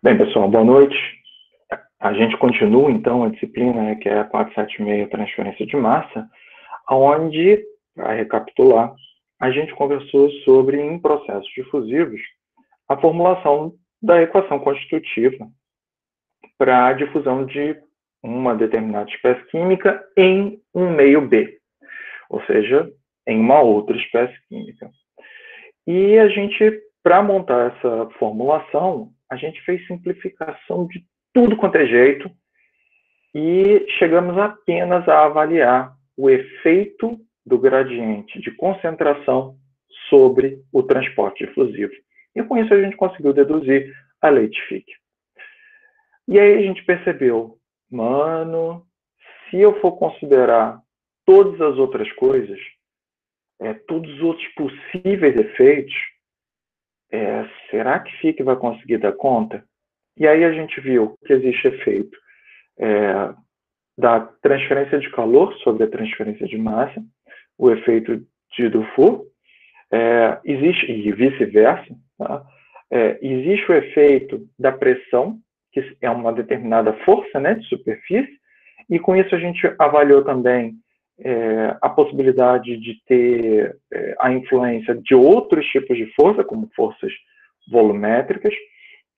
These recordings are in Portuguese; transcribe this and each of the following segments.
Bem, pessoal, boa noite. A gente continua, então, a disciplina que é a 476, transferência de massa, onde, para recapitular, a gente conversou sobre, em processos difusivos, a formulação da equação constitutiva para a difusão de uma determinada espécie química em um meio B, ou seja, em uma outra espécie química. E a gente, para montar essa formulação, a gente fez simplificação de tudo quanto é jeito e chegamos apenas a avaliar o efeito do gradiente de concentração sobre o transporte difusivo. E com isso a gente conseguiu deduzir a lei de Fick. E aí a gente percebeu, mano, se eu for considerar todas as outras coisas, todos os outros possíveis efeitos, será que Fick vai conseguir dar conta? E aí a gente viu que existe efeito da transferência de calor sobre a transferência de massa, o efeito de Dufour, existe, e vice-versa, tá? Existe o efeito da pressão, que é uma determinada força, né, de superfície, e com isso a gente avaliou também a possibilidade de ter a influência de outros tipos de força, como forças volumétricas.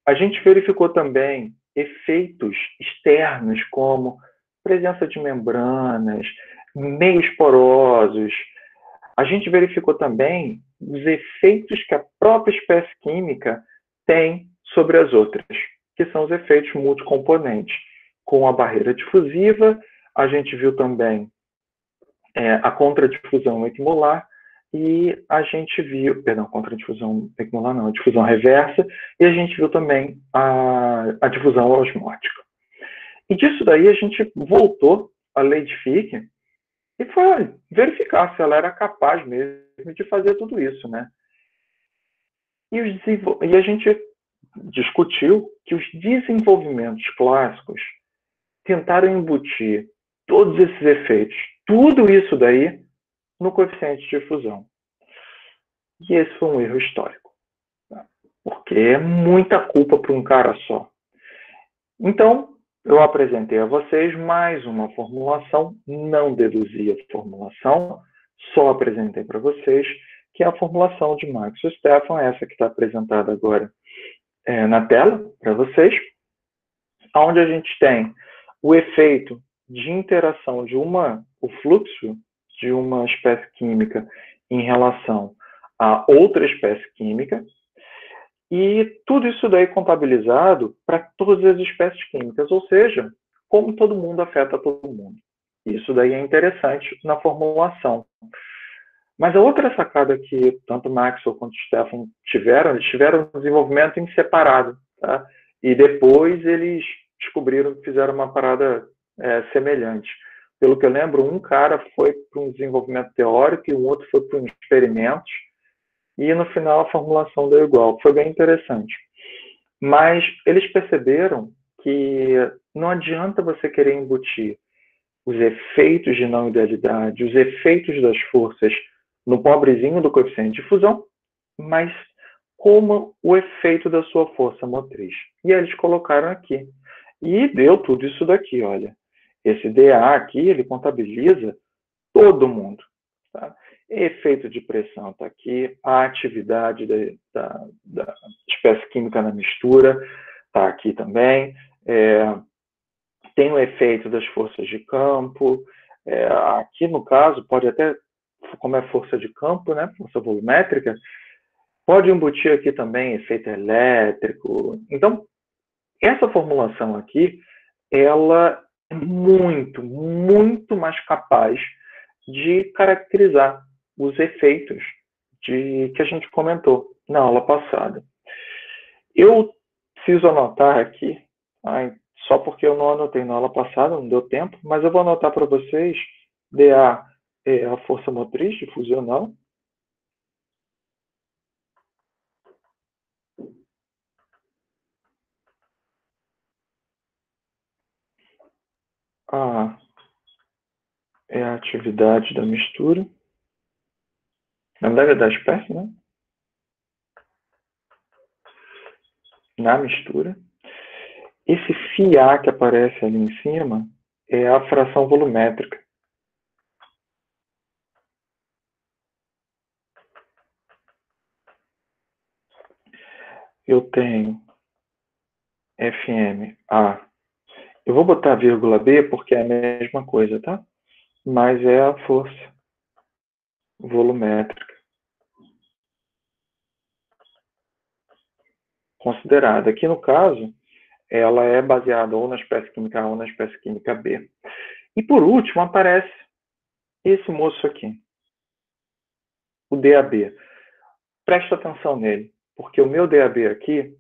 A gente verificou também efeitos externos, como presença de membranas, meios porosos. A gente verificou também os efeitos que a própria espécie química tem sobre as outras, que são os efeitos multicomponentes. Com a barreira difusiva, a gente viu também a contradifusão equimolar, e a gente viu, contradifusão equimolar não, a difusão reversa, e a gente viu também a difusão osmótica. E disso daí a gente voltou à lei de Fick e foi verificar se ela era capaz mesmo de fazer tudo isso, né? E a gente discutiu que os desenvolvimentos clássicos tentaram embutir todos esses efeitos, tudo isso daí, no coeficiente de difusão. E esse foi um erro histórico, tá? Porque é muita culpa para um cara só. Então, eu apresentei a vocês mais uma formulação, não deduzi a formulação, só apresentei para vocês, que é a formulação de Maxwell-Stefan, essa que está apresentada agora na tela para vocês, onde a gente tem o efeito de interação de o fluxo de uma espécie química em relação a outra espécie química, e tudo isso daí contabilizado para todas as espécies químicas, ou seja, como todo mundo afeta todo mundo. Isso daí é interessante na formulação. Mas a outra sacada que tanto Maxwell quanto Stefan tiveram, eles tiveram um desenvolvimento em separado, tá? E depois eles descobriram que fizeram uma parada semelhante. Pelo que eu lembro, um cara foi para um desenvolvimento teórico e o outro foi para um experimentos, e no final a formulação deu igual. Foi bem interessante. Mas eles perceberam que não adianta você querer embutir os efeitos de não idealidade, os efeitos das forças no pobrezinho do coeficiente de fusão, mas como o efeito da sua força motriz. E aí eles colocaram aqui. E deu tudo isso daqui, olha. Esse DA aqui, ele contabiliza todo mundo, tá? Efeito de pressão está aqui, a atividade da espécie química na mistura está aqui também, tem o efeito das forças de campo, aqui no caso pode até, como é força de campo, né, força volumétrica, pode embutir aqui também efeito elétrico. Então, essa formulação aqui, ela é muito, muito mais capaz de caracterizar os efeitos que a gente comentou na aula passada. Eu preciso anotar aqui, só porque eu não anotei na aula passada, não deu tempo, mas eu vou anotar para vocês, DA é a força motriz difusional, A é a atividade da mistura, na verdade é da espécie, né? Na mistura. Esse φA que aparece ali em cima é a fração volumétrica. Eu tenho FMA. Eu vou botar vírgula B porque é a mesma coisa, tá? Mas é a força volumétrica considerada. Aqui no caso, ela é baseada ou na espécie química A ou na espécie química B. E por último aparece esse moço aqui, o DAB. Presta atenção nele, porque o meu DAB aqui,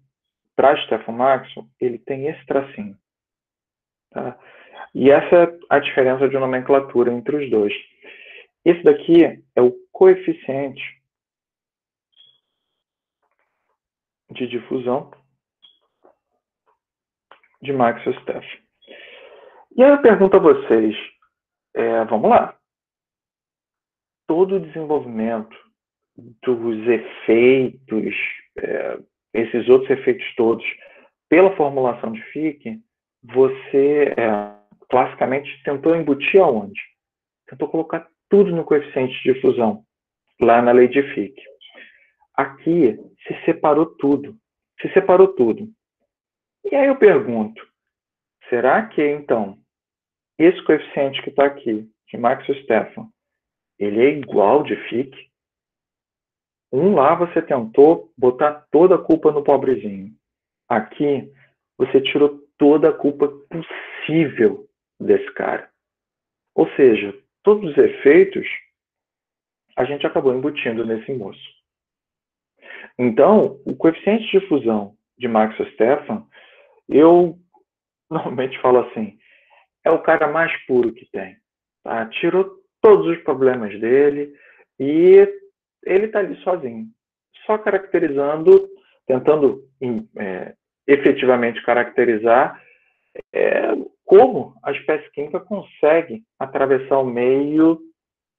para Stefan Maxwell, ele tem esse tracinho. Tá? E essa é a diferença de nomenclatura entre os dois. Esse daqui é o coeficiente de difusão de Maxwell-Stefan. E aí eu pergunto a vocês, vamos lá, todo o desenvolvimento dos efeitos, esses outros efeitos todos, pela formulação de Fick, você classicamente tentou embutir aonde? Tentou colocar tudo no coeficiente de difusão, lá na lei de Fick. Aqui se separou tudo. Se separou tudo. E aí eu pergunto, será que então esse coeficiente que está aqui, de Maxwell-Stefan, ele é igual de Fick? Lá você tentou botar toda a culpa no pobrezinho. Aqui você tirou toda a culpa possível desse cara. Ou seja, todos os efeitos a gente acabou embutindo nesse moço. Então, o coeficiente de difusão de Maxwell-Stefan, eu normalmente falo assim, é o cara mais puro que tem. Tá? Tirou todos os problemas dele e ele está ali sozinho. Só caracterizando, tentando efetivamente caracterizar como a espécie química consegue atravessar o meio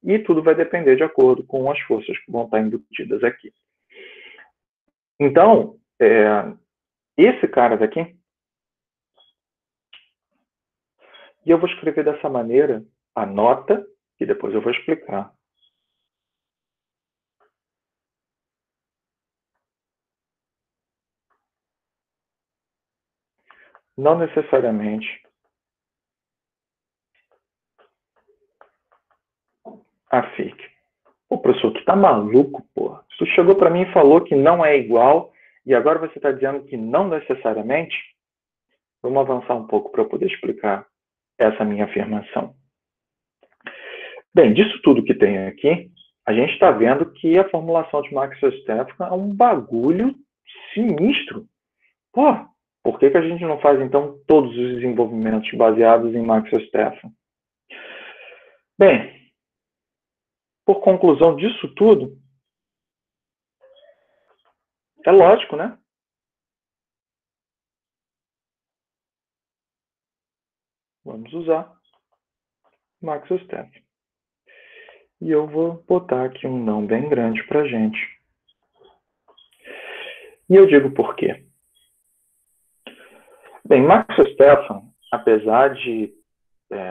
e tudo vai depender de acordo com as forças que vão estar embutidas aqui. Então, esse cara daqui, e eu vou escrever dessa maneira a nota, que depois eu vou explicar. Não necessariamente a Fick. Pô, professor, tu tá maluco, porra? Tu chegou para mim e falou que não é igual e agora você está dizendo que não necessariamente? Vamos avançar um pouco para eu poder explicar essa minha afirmação. Bem, disso tudo que tem aqui, a gente está vendo que a formulação de Maxwell-Stefan é um bagulho sinistro. Pô, por que a gente não faz, então, todos os desenvolvimentos baseados em Maxwell-Stefan? Bem, por conclusão disso tudo, é lógico, né? Vamos usar Maxwell-Stefan. E eu vou botar aqui um não bem grande para a gente. E eu digo por quê. Bem, Maxwell-Stefan, apesar de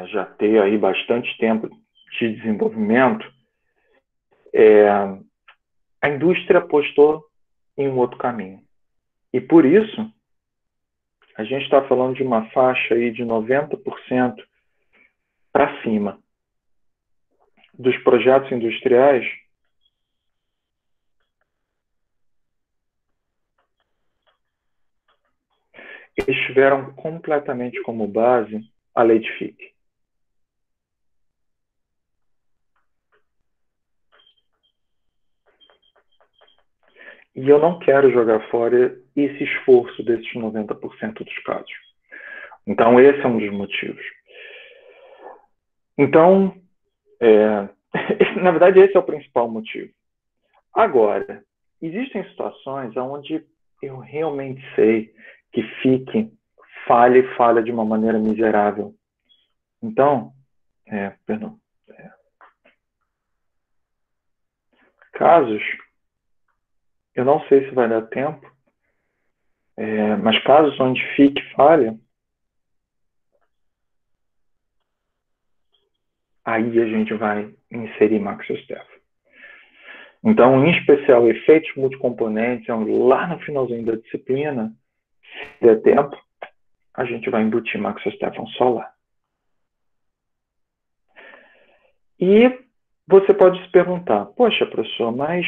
já ter aí bastante tempo de desenvolvimento, a indústria apostou em um outro caminho. E por isso, a gente está falando de uma faixa aí de 90% para cima dos projetos industriais eles tiveram completamente como base a lei de Fick. E eu não quero jogar fora esse esforço desses 90% dos casos. Então, esse é um dos motivos. Então, na verdade, esse é o principal motivo. Agora, existem situações onde eu realmente sei que Fick falha de uma maneira miserável. Então, casos, eu não sei se vai dar tempo, mas casos onde Fick falha, aí a gente vai inserir Max Verstappen. Então, em especial, efeitos multicomponentes, lá no finalzinho da disciplina, se der tempo, a gente vai embutir Max Verstappen só lá. E você pode se perguntar, poxa, professor, mas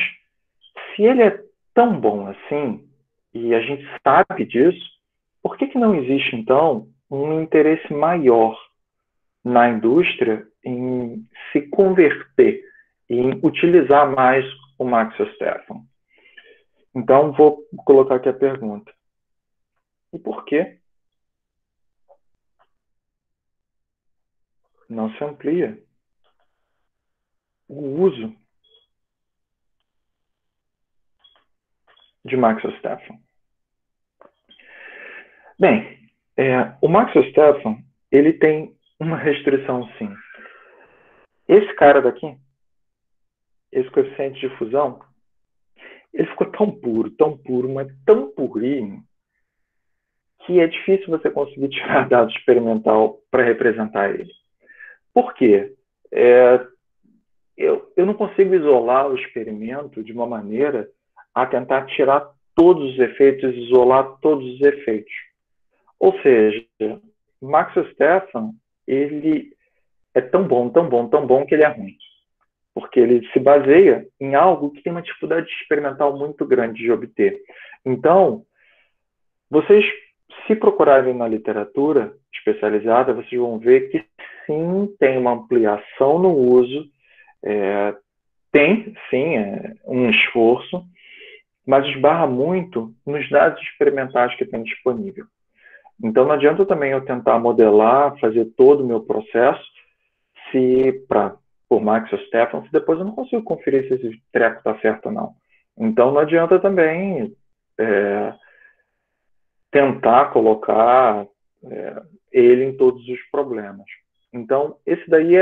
se ele é tão bom assim, e a gente sabe disso, por que não existe, então, um interesse maior na indústria em se converter, em utilizar mais o Max Verstappen? Então, vou colocar aqui a pergunta. E por que não se amplia o uso de Max Verstappen? Bem, o Max Verstappen, ele tem uma restrição, sim. Esse cara daqui, esse coeficiente de fusão, ele ficou tão puro, mas tão purinho, que é difícil você conseguir tirar dado experimental para representar ele. Por quê? Eu não consigo isolar o experimento de uma maneira a tentar tirar todos os efeitos, isolar todos os efeitos. Ou seja, Max Verstappen, ele é tão bom que ele é ruim. Porque ele se baseia em algo que tem uma dificuldade experimental muito grande de obter. Então, vocês, se procurarem na literatura especializada, vocês vão ver que sim, tem uma ampliação no uso, tem sim um esforço, mas esbarra muito nos dados experimentais que tem disponível. Então, não adianta também eu tentar modelar, fazer todo o meu processo, por Max Verstappen, se depois eu não consigo conferir se esse treco está certo ou não. Então, não adianta também tentar colocar ele em todos os problemas. Então, esse daí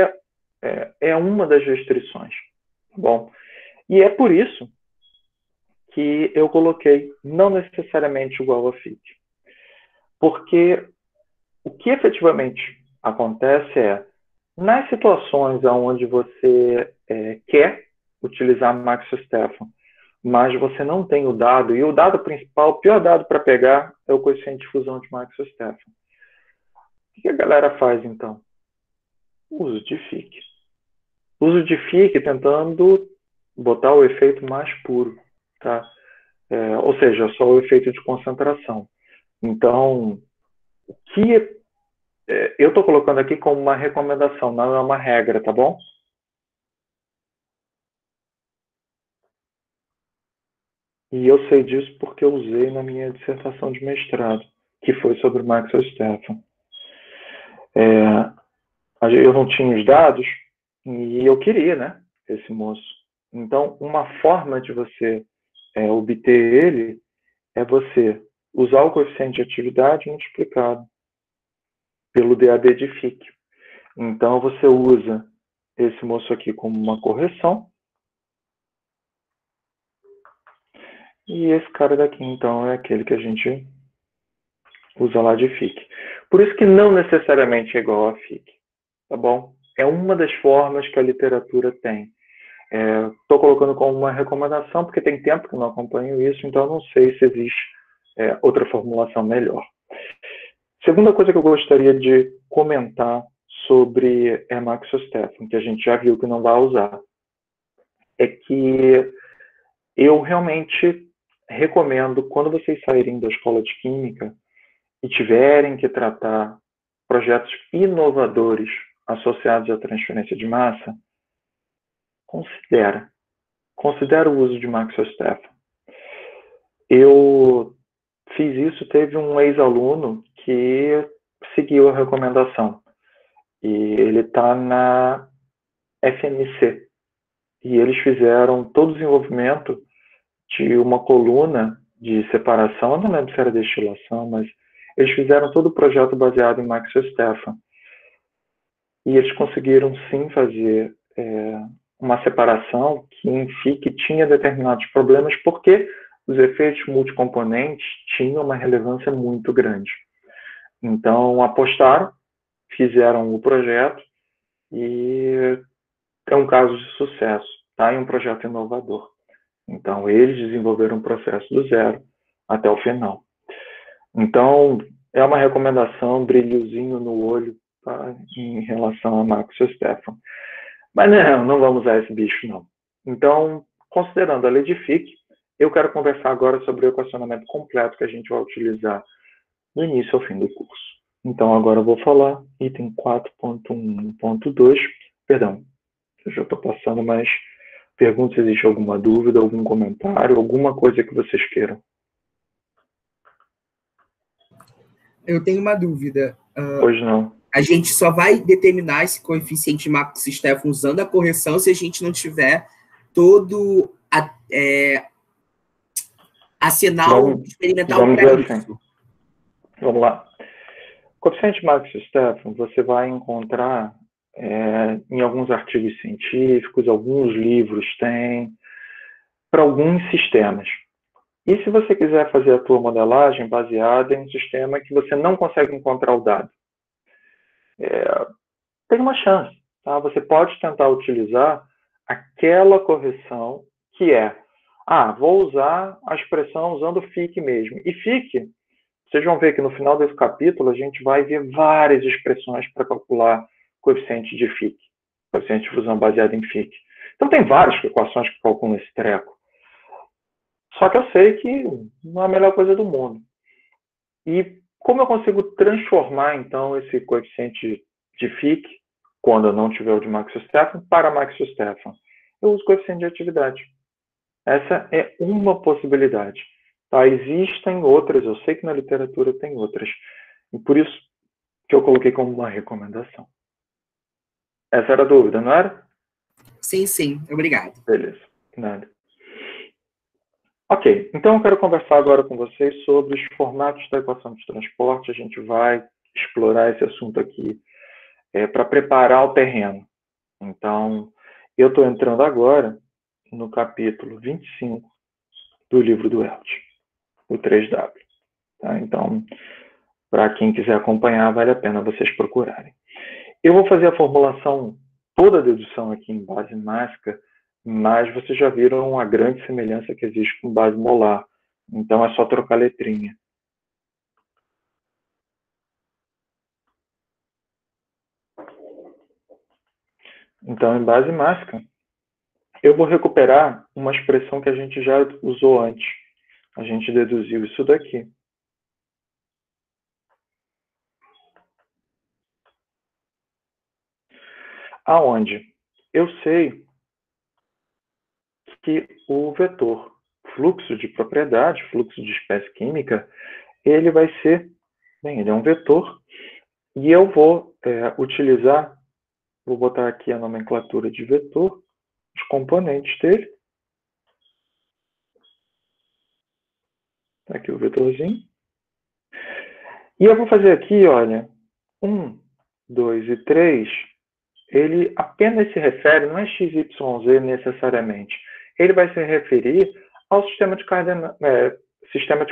é uma das restrições. Tá bom? E é por isso que eu coloquei não necessariamente igual a FIT. Porque o que efetivamente acontece nas situações onde você quer utilizar Max Verstappen, mas você não tem o dado, e o dado principal, o pior dado para pegar é o coeficiente de fusão de Max Verstappen. O que a galera faz, então? Uso de FIC. Uso de FIC tentando botar o efeito mais puro, tá? Ou seja, só o efeito de concentração. Então, o que eu estou colocando aqui como uma recomendação, não é uma regra, tá bom? E eu sei disso porque eu usei na minha dissertação de mestrado, que foi sobre Max Verstappen. Eu não tinha os dados e eu queria, né, esse moço. Então, uma forma de você obter ele é você usar o coeficiente de atividade multiplicado pelo DAB de FIC. Então, você usa esse moço aqui como uma correção. E esse cara daqui, então, é aquele que a gente usa lá de FIC. Por isso que não necessariamente é igual a FIC, tá bom? É uma das formas que a literatura tem. Estou colocando como uma recomendação, porque tem tempo que eu não acompanho isso, então eu não sei se existe outra formulação melhor. Segunda coisa que eu gostaria de comentar sobre Max Verstappen, que a gente já viu que não vai usar, é que eu realmente recomendo, quando vocês saírem da escola de Química e tiverem que tratar projetos inovadores associados à transferência de massa, considera o uso de Max Verstappen. Eu fiz isso, teve um ex-aluno que seguiu a recomendação. E ele está na FMC. E eles fizeram todo o desenvolvimento de uma coluna de separação, eu não lembro se era destilação, mas eles fizeram todo o projeto baseado em Max Verstappen. E eles conseguiram sim fazer uma separação que em FIC tinha determinados problemas, porque os efeitos multicomponentes tinham uma relevância muito grande. Então, apostaram, fizeram o projeto e é um caso de sucesso, tá? E um projeto inovador. Então, eles desenvolveram um processo do zero até o final. Então, é uma recomendação, brilhozinho no olho, tá? Em relação a Max Verstappen. Mas não vamos usar esse bicho, não. Então, considerando a lei de Fick, eu quero conversar agora sobre o equacionamento completo que a gente vai utilizar do início ao fim do curso. Então, agora eu vou falar item 4.1.2, perdão, eu já estou passando, mas pergunto se existe alguma dúvida, algum comentário, alguma coisa que vocês queiram. Eu tenho uma dúvida. Pois não. A gente só vai determinar esse coeficiente Max-Stephan usando a correção se a gente não tiver todo arsenal experimental vamos para dizer isso. assim. Vamos lá. Coeficiente Max-Stephan você vai encontrar em alguns artigos científicos, alguns livros tem, para alguns sistemas. E se você quiser fazer a tua modelagem baseada em um sistema que você não consegue encontrar o dado? Tem uma chance. Tá? Você pode tentar utilizar aquela correção que vou usar a expressão usando Fick mesmo. E Fick, vocês vão ver que no final desse capítulo a gente vai ver várias expressões para calcular coeficiente de Fick, coeficiente de fusão baseado em Fick. Então tem várias equações que calculam esse treco. Só que eu sei que não é a melhor coisa do mundo. E como eu consigo transformar, então, esse coeficiente de Fick, quando eu não tiver o de Max-Stephan, para Max-Stephan? Eu uso coeficiente de atividade. Essa é uma possibilidade. Tá? Existem outras, eu sei que na literatura tem outras. E por isso que eu coloquei como uma recomendação. Essa era a dúvida, não era? Sim, sim. Obrigado. Beleza. Nada. Ok, então eu quero conversar agora com vocês sobre os formatos da equação de transporte. A gente vai explorar esse assunto aqui para preparar o terreno. Então, eu estou entrando agora no capítulo 25 do livro do Elch, o 3W. Tá? Então, para quem quiser acompanhar, vale a pena vocês procurarem. Eu vou fazer a formulação, toda a dedução aqui em base mássica, mas vocês já viram a grande semelhança que existe com base molar. Então, é só trocar letrinha. Então, em base mássica, eu vou recuperar uma expressão que a gente já usou antes. A gente deduziu isso daqui. Aonde eu sei que o vetor fluxo de propriedade, fluxo de espécie química, ele vai ser, ele é um vetor, e eu vou utilizar, vou botar aqui a nomenclatura de vetor, os componentes dele. Tá aqui o vetorzinho. E eu vou fazer aqui, olha, 1, 2 e 3, ele apenas se refere, não é XYZ necessariamente, ele vai se referir ao sistema de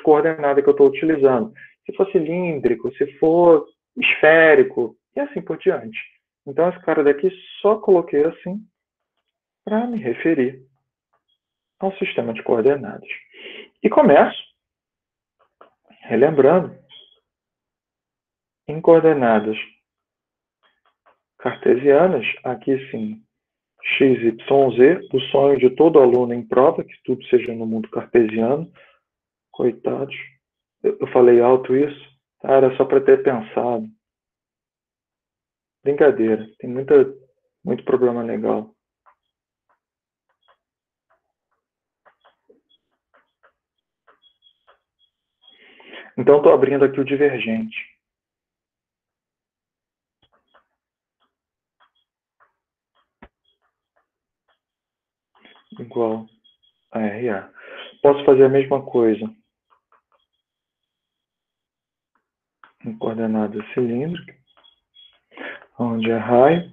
coordenada que eu estou utilizando. Se for cilíndrico, se for esférico, e assim por diante. Então, esse cara daqui só coloquei assim para me referir ao sistema de coordenadas. E começo relembrando em coordenadas cartesianas, aqui sim, x, y, z, o sonho de todo aluno em prova, que tudo seja no mundo cartesiano. Coitados. Eu falei alto isso? Tá? Era só para ter pensado. Brincadeira. Tem muito problema legal. Então, estou abrindo aqui o divergente. Igual a RA. Posso fazer a mesma coisa em coordenada cilíndrica, onde é raio,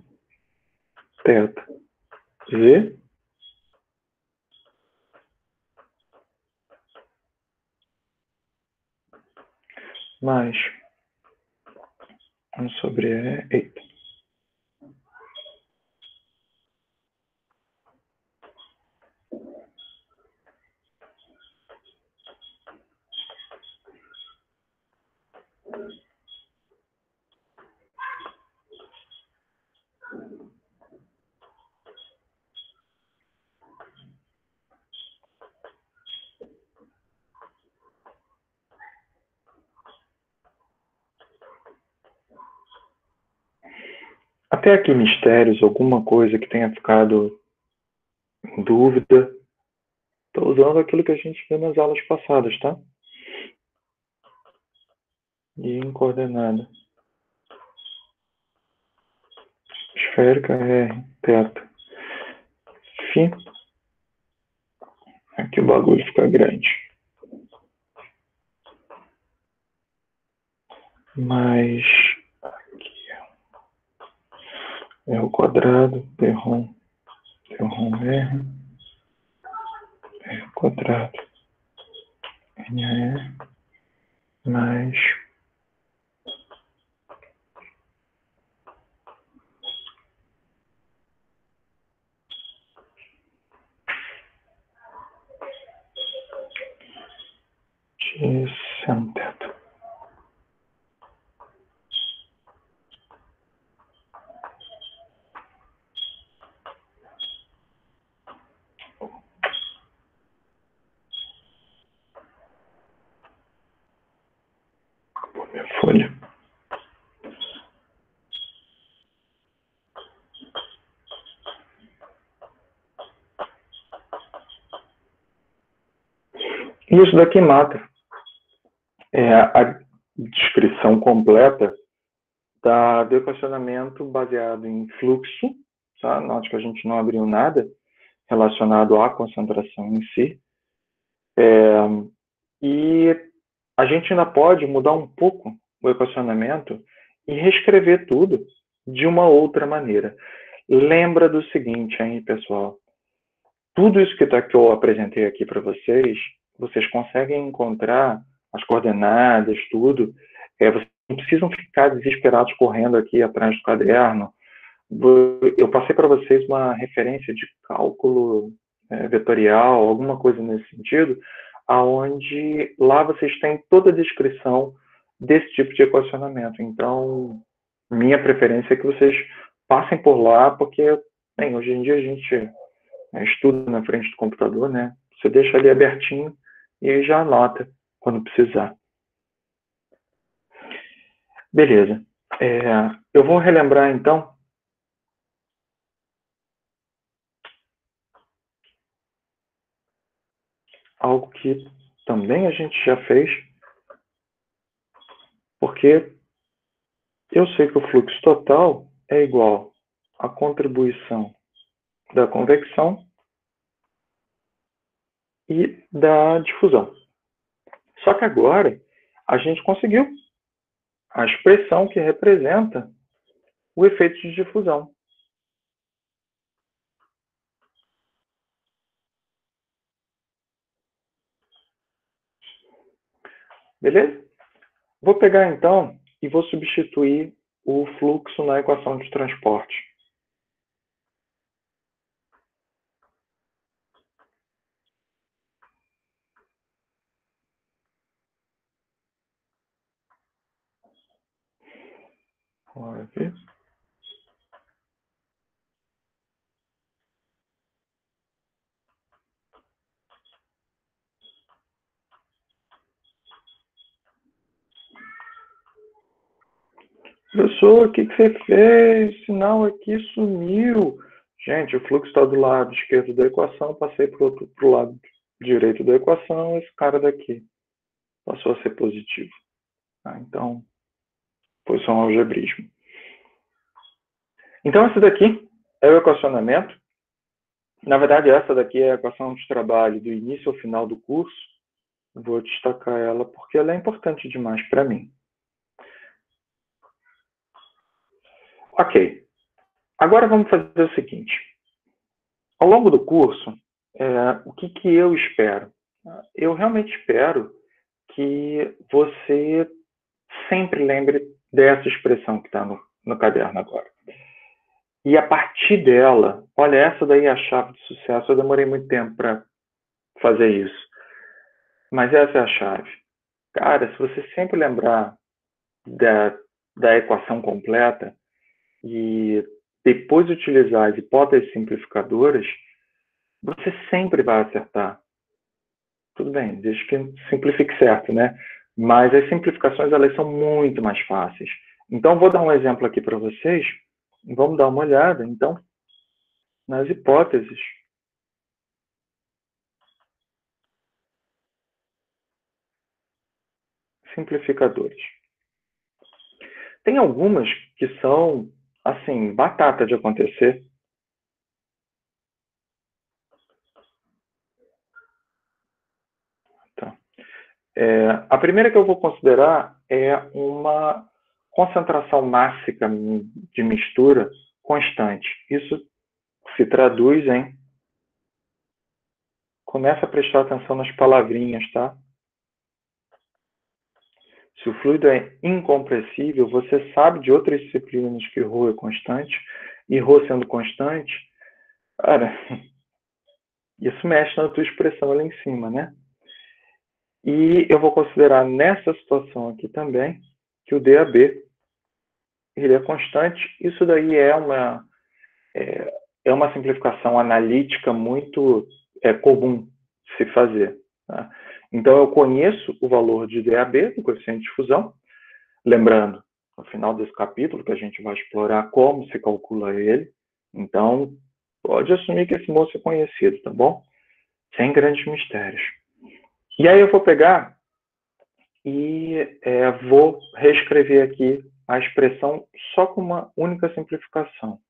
θ, z, mais 1 sobre e, eita. Até aqui, mistérios, alguma coisa que tenha ficado em dúvida? Estou usando aquilo que a gente viu nas aulas passadas, tá? E em coordenada. Esférica, R, teta. Φ. Aqui o bagulho fica grande. Mais aqui. R ao quadrado, P-ROM, P-ROM R, R ao quadrado, NAR, mais de sem teto. Acabou minha folha. Isso daqui mata. É a descrição completa do equacionamento baseado em fluxo, tá? Note que a gente não abriu nada relacionado à concentração em si. E a gente ainda pode mudar um pouco o equacionamento e reescrever tudo de uma outra maneira. Lembra do seguinte, hein, pessoal? Tudo isso que eu apresentei aqui para vocês, vocês conseguem encontrar as coordenadas, tudo. Vocês não precisam ficar desesperados correndo aqui atrás do caderno. Eu passei para vocês uma referência de cálculo vetorial, alguma coisa nesse sentido, aonde lá vocês têm toda a descrição desse tipo de equacionamento. Então, minha preferência é que vocês passem por lá, porque bem, hoje em dia a gente estuda na frente do computador, né? Você deixa ali abertinho e já anota quando precisar. Beleza. Eu vou relembrar, então, algo que também a gente já fez, porque eu sei que o fluxo total é igual à contribuição da convecção e da difusão. Só que agora a gente conseguiu a expressão que representa o efeito de difusão. Beleza? Vou pegar então e vou substituir o fluxo na equação de transporte. Bora ver. Professor, o que você fez? O sinal aqui sumiu. Gente, o fluxo está do lado esquerdo da equação, passei para o lado direito da equação, esse cara daqui passou a ser positivo. Então, foi só um algebrismo. Então, esse daqui é o equacionamento. Na verdade, essa daqui é a equação de trabalho do início ao final do curso. Vou destacar ela porque ela é importante demais para mim. Ok. Agora vamos fazer o seguinte. Ao longo do curso, o que eu espero? Eu realmente espero que você sempre lembre dessa expressão que está no caderno agora. E a partir dela, olha, essa daí é a chave de sucesso. Eu demorei muito tempo para fazer isso. Mas essa é a chave. Cara, se você sempre lembrar da equação completa e depois utilizar as hipóteses simplificadoras, você sempre vai acertar. Tudo bem, desde que simplifique certo, né? Mas as simplificações, elas são muito mais fáceis. Então, vou dar um exemplo aqui para vocês. Vamos dar uma olhada, então, nas hipóteses. Simplificadoras. Tem algumas que são, assim, batata de acontecer. Tá. A primeira que eu vou considerar é uma concentração máxima de mistura constante. Isso se traduz em... Começa a prestar atenção nas palavrinhas, tá? Se o fluido é incompressível, você sabe de outras disciplinas que ρ é constante, e ρ sendo constante, cara, isso mexe na tua expressão ali em cima, né? E eu vou considerar nessa situação aqui também que o DAB ele é constante. Isso daí é uma simplificação analítica muito comum de se fazer. Tá? Então, eu conheço o valor de DAB, do coeficiente de fusão. Lembrando, no final desse capítulo, que a gente vai explorar como se calcula ele. Então, pode assumir que esse moço é conhecido, tá bom? Sem grandes mistérios. E aí eu vou pegar e vou reescrever aqui a expressão só com uma única simplificação.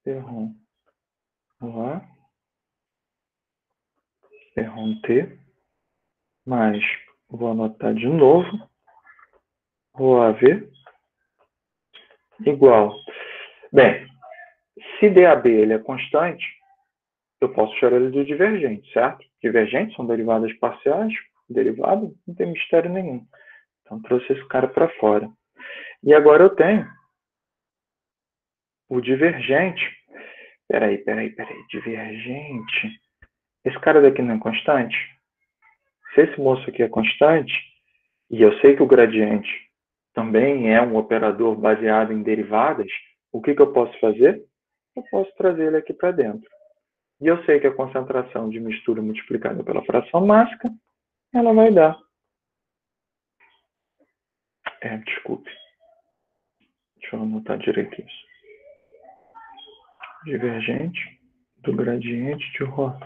Ferron lá, Ferron T, mais, vou anotar de novo, ρAV, igual. Bem, se DAB ele é constante, eu posso tirar ele do divergente, certo? Divergentes são derivadas parciais, derivado não tem mistério nenhum. Então, trouxe esse cara para fora. E agora eu tenho o divergente. Peraí. Divergente. Esse cara daqui não é constante? Se esse moço aqui é constante, e eu sei que o gradiente também é um operador baseado em derivadas, o que eu posso fazer? Eu posso trazer ele aqui para dentro. E eu sei que a concentração de mistura multiplicada pela fração máxima, ela vai dar. Desculpe. Deixa eu anotar direito isso. Divergente do gradiente de ρ.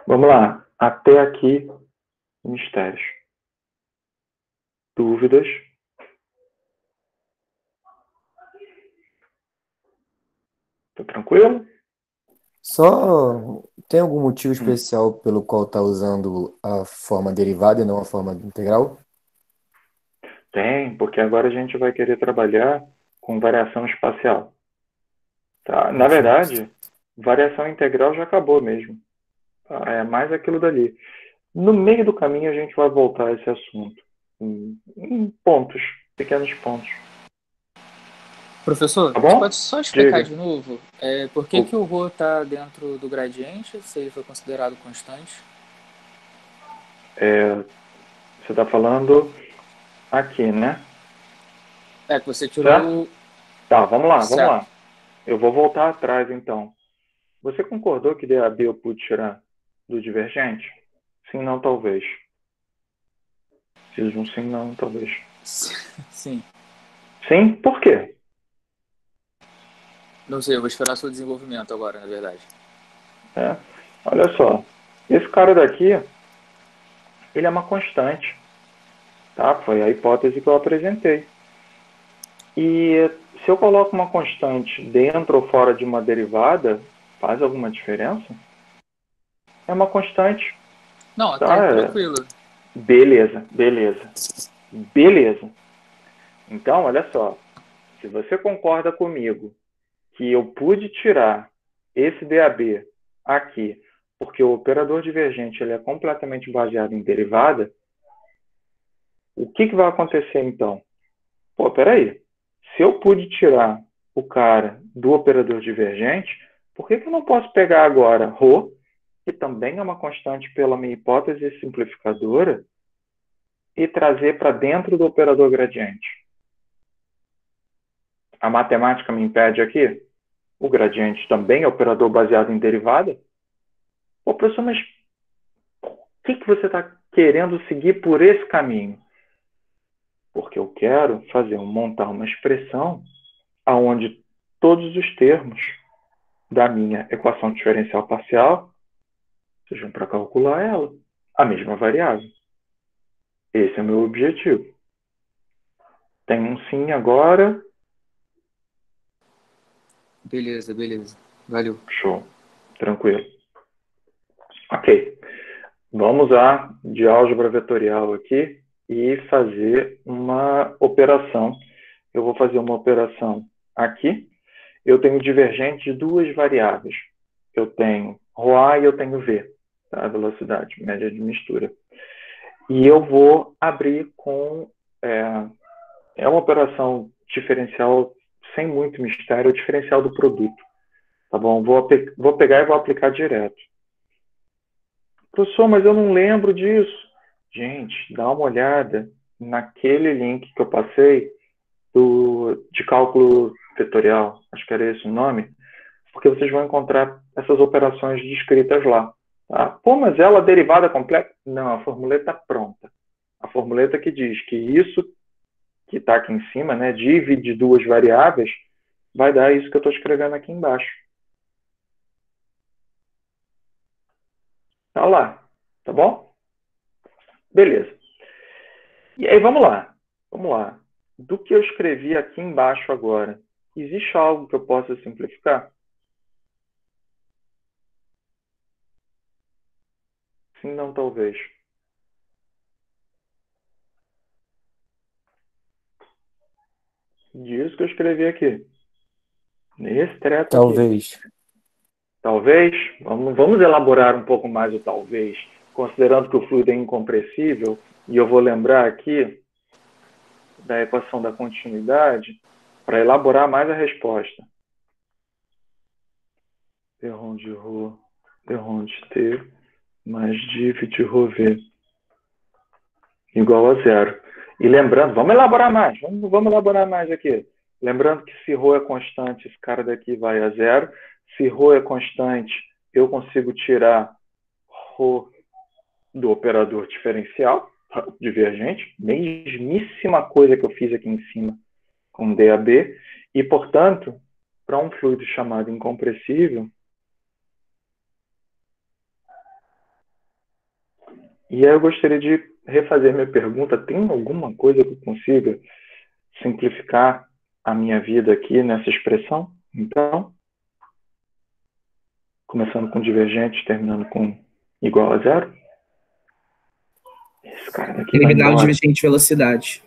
Vamos lá. Até aqui, mistérios. Dúvidas? Tá tranquilo? Só tem algum motivo especial pelo qual está usando a forma derivada e não a forma integral? Tem, porque agora a gente vai querer trabalhar com variação espacial. Tá? Na verdade, variação integral já acabou mesmo. Tá? É mais aquilo dali. No meio do caminho a gente vai voltar a esse assunto. Em pontos, pequenos pontos. Professor, Tá você bom? pode só explicar Diga. de novo por que o ρ está dentro do gradiente, se ele foi considerado constante? Você está falando aqui, né? Que você tirou Certo? Tá, vamos lá. Certo. Eu vou voltar atrás, então. Você concordou que DAB eu pude tirar do divergente? Sim, não, talvez. Preciso de um sim, não, talvez. Sim. Sim? Por quê? Não sei, eu vou esperar seu desenvolvimento agora, na verdade. Olha só. Esse cara daqui, ele é uma constante. Tá? Foi a hipótese que eu apresentei. E se eu coloco uma constante dentro ou fora de uma derivada, faz alguma diferença? É uma constante. Não, até tranquilo. Beleza. Então, olha só. Se você concorda comigo que eu pude tirar esse DAB aqui, porque o operador divergente ele é completamente baseado em derivada, o que vai acontecer então? Pô, peraí. Se eu pude tirar o cara do operador divergente, por que eu não posso pegar agora ρ que também é uma constante pela minha hipótese simplificadora, e trazer para dentro do operador gradiente? A matemática me impede aqui? O gradiente também é operador baseado em derivada? Pô, professor, mas o que você está querendo seguir por esse caminho? Porque eu quero montar uma expressão onde todos os termos da minha equação diferencial parcial sejam para calcular ela, a mesma variável. Esse é o meu objetivo. Tem um sim agora. Beleza. Valeu. Show. Tranquilo. Ok. Vamos lá de álgebra vetorial aqui e fazer uma operação. Eu vou fazer uma operação aqui. Eu tenho divergente de duas variáveis. Eu tenho ρA e eu tenho V, tá? A velocidade média de mistura. E eu vou abrir com... É uma operação diferencial sem muito mistério, o diferencial do produto. Tá bom? Vou pegar e vou aplicar direto. Professor, mas eu não lembro disso. Gente, dá uma olhada naquele link que eu passei de cálculo vetorial. Acho que era esse o nome. Porque vocês vão encontrar essas operações descritas lá. Tá? Pô, mas ela é derivada completa? Não, a formuleta pronta. A formuleta que diz que isso que está aqui em cima, né, div de duas variáveis, vai dar isso que eu estou escrevendo aqui embaixo. Tá lá. Tá bom? Beleza. E aí, vamos lá. Vamos lá. Do que eu escrevi aqui embaixo agora, existe algo que eu possa simplificar? Sim, não, talvez. Disso que eu escrevi aqui. Nesse treco Talvez. aqui. Talvez. Vamos elaborar um pouco mais o talvez. Considerando que o fluido é incompressível, e eu vou lembrar aqui da equação da continuidade para elaborar mais a resposta. D ρ de ρ, D ρ de T, mais div de ρV igual a zero. E lembrando, vamos elaborar mais, vamos elaborar mais aqui. Lembrando que se ρ é constante, esse cara daqui vai a zero. Se ρ é constante, eu consigo tirar ρ do operador diferencial, divergente, mesmíssima coisa que eu fiz aqui em cima com DAB, e, portanto, para um fluido chamado incompressível, e aí eu gostaria de refazer minha pergunta, tem alguma coisa que eu consiga simplificar a minha vida aqui nessa expressão? Então, começando com divergente, terminando com igual a zero? Esse cara daqui vai Eliminar o embora. divergente de velocidade.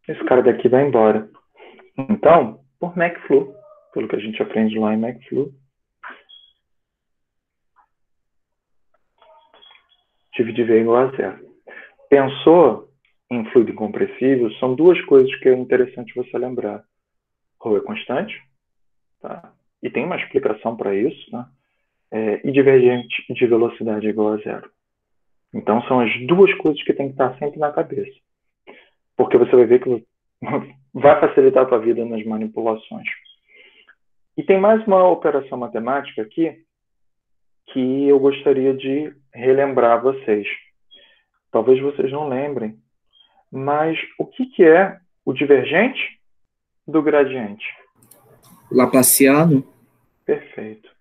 Esse cara daqui vai embora. Então, por McFlu, pelo que a gente aprende lá em McFlu, dividir V igual a zero. Pensou em fluido incompressível, são duas coisas que é interessante você lembrar. ρ é constante, tá? E tem uma explicação para isso, né? E divergente de velocidade igual a zero. Então, são as duas coisas que tem que estar sempre na cabeça. Porque você vai ver que vai facilitar a tua vida nas manipulações. E tem mais uma operação matemática aqui que eu gostaria de relembrar vocês. Talvez vocês não lembrem, mas o que é o divergente do gradiente? Laplaciano. Perfeito.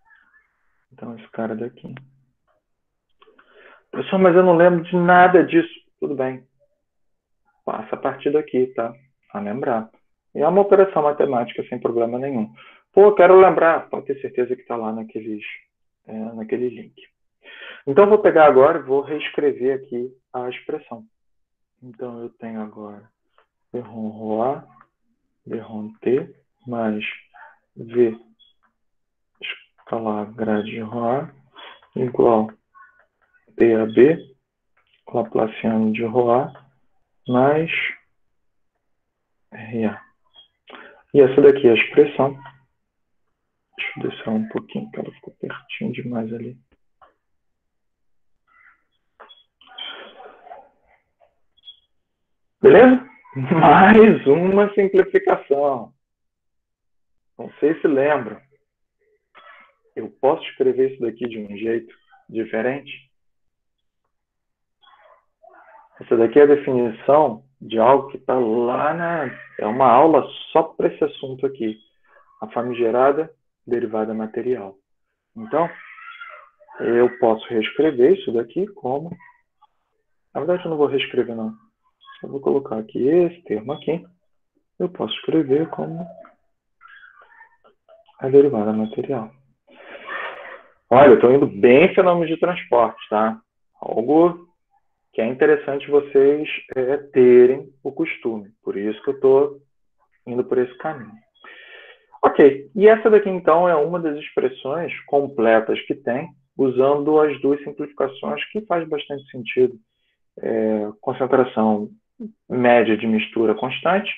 Então, esse cara daqui. Professor, mas eu não lembro de nada disso. Tudo bem. Passa a partir daqui, tá? A lembrar. E é uma operação matemática sem problema nenhum. Pô, quero lembrar. Pode ter certeza que está lá naquele link. Então, eu vou pegar agora e vou reescrever aqui a expressão. Então, eu tenho agora D ρ A, D ρ T, mais V escalar grade de ρA, igual DAB, Laplaciano de ρA, mais RA. E essa daqui é a expressão. Deixa eu descer um pouquinho, que ela ficou pertinho demais ali. Beleza? Mais uma simplificação. Não sei se lembram. Eu posso escrever isso daqui de um jeito diferente? Essa daqui é a definição de algo que está lá na... É uma aula só para esse assunto aqui. A famigerada derivada material. Então, eu posso reescrever isso daqui como... Na verdade, eu não vou reescrever, não. Eu vou colocar aqui esse termo aqui. Eu posso escrever como a derivada material. Olha, eu estou indo bem em fenômenos de transporte, tá? Algo que é interessante vocês terem o costume. Por isso que eu estou indo por esse caminho. Ok, e essa daqui então é uma das expressões completas que tem, usando as duas simplificações que faz bastante sentido. Concentração média de mistura constante,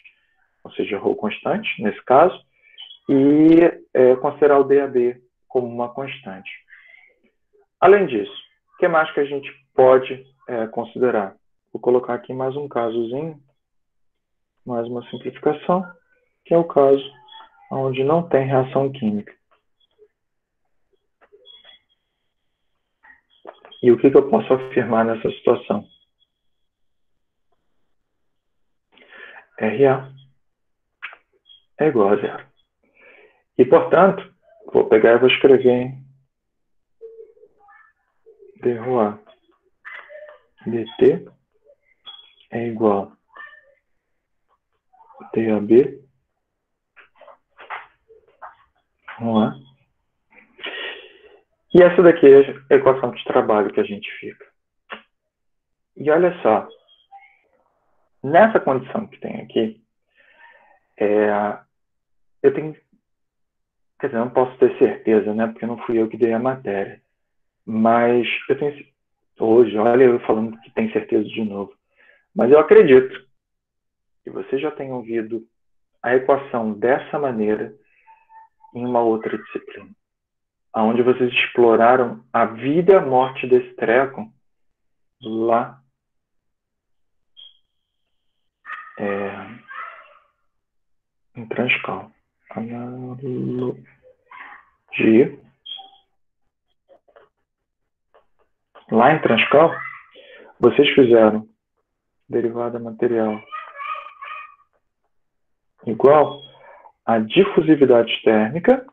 ou seja, ρ constante nesse caso, e considerar o DAB como uma constante. Além disso, o que mais que a gente pode considerar? Vou colocar aqui mais um casozinho, mais uma simplificação, que é o caso onde não tem reação química. E o que eu posso afirmar nessa situação? RA é igual a zero. E, portanto, vou pegar e vou escrever em DROA dt é igual a DAB ROA. E essa daqui é a equação de trabalho que a gente fica. E olha só, nessa condição que tem aqui, eu tenho... Quer dizer, não posso ter certeza, né? Porque não fui eu que dei a matéria. Mas eu tenho... Hoje, olha eu falando que tem certeza de novo. Mas eu acredito que você já tenha ouvido a equação dessa maneira em uma outra disciplina, onde vocês exploraram a vida e a morte desse treco lá em Transcal. Analogia. Lá em Transcal, vocês fizeram derivada material igual a difusividade térmica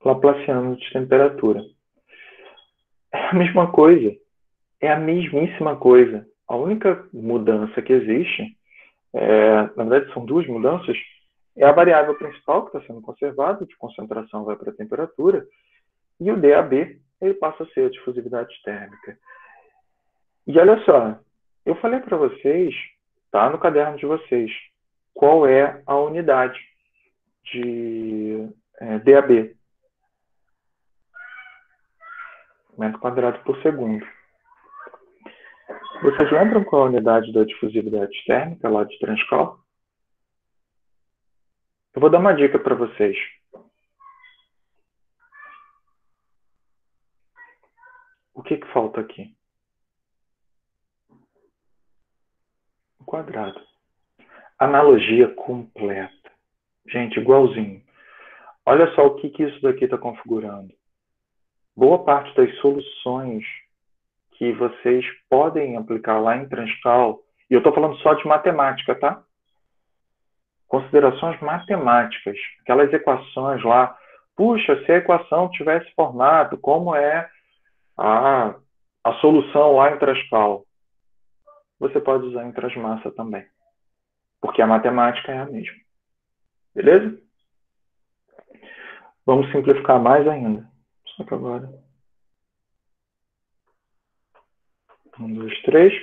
laplaciano de temperatura. É a mesma coisa. É a mesmíssima coisa. A única mudança que existe, na verdade são duas mudanças, é a variável principal que está sendo conservada, de concentração vai para a temperatura, e o DAB ele passa a ser a difusividade térmica. E olha só, eu falei para vocês, tá no caderno de vocês, qual é a unidade de DAB, metro quadrado por segundo. Vocês lembram qual é a unidade da difusividade térmica lá de Transcal? Eu vou dar uma dica para vocês. O que falta aqui? O quadrado. Analogia completa. Gente, igualzinho. Olha só o que isso daqui está configurando. Boa parte das soluções que vocês podem aplicar lá em Transcal, e eu estou falando só de matemática, tá? Considerações matemáticas. Aquelas equações lá. Puxa, se a equação tivesse formato, como é a solução lá em Transcal? Você pode usar em Transmassa também. Porque a matemática é a mesma. Beleza? Vamos simplificar mais ainda. Só que agora... 1, 2, 3.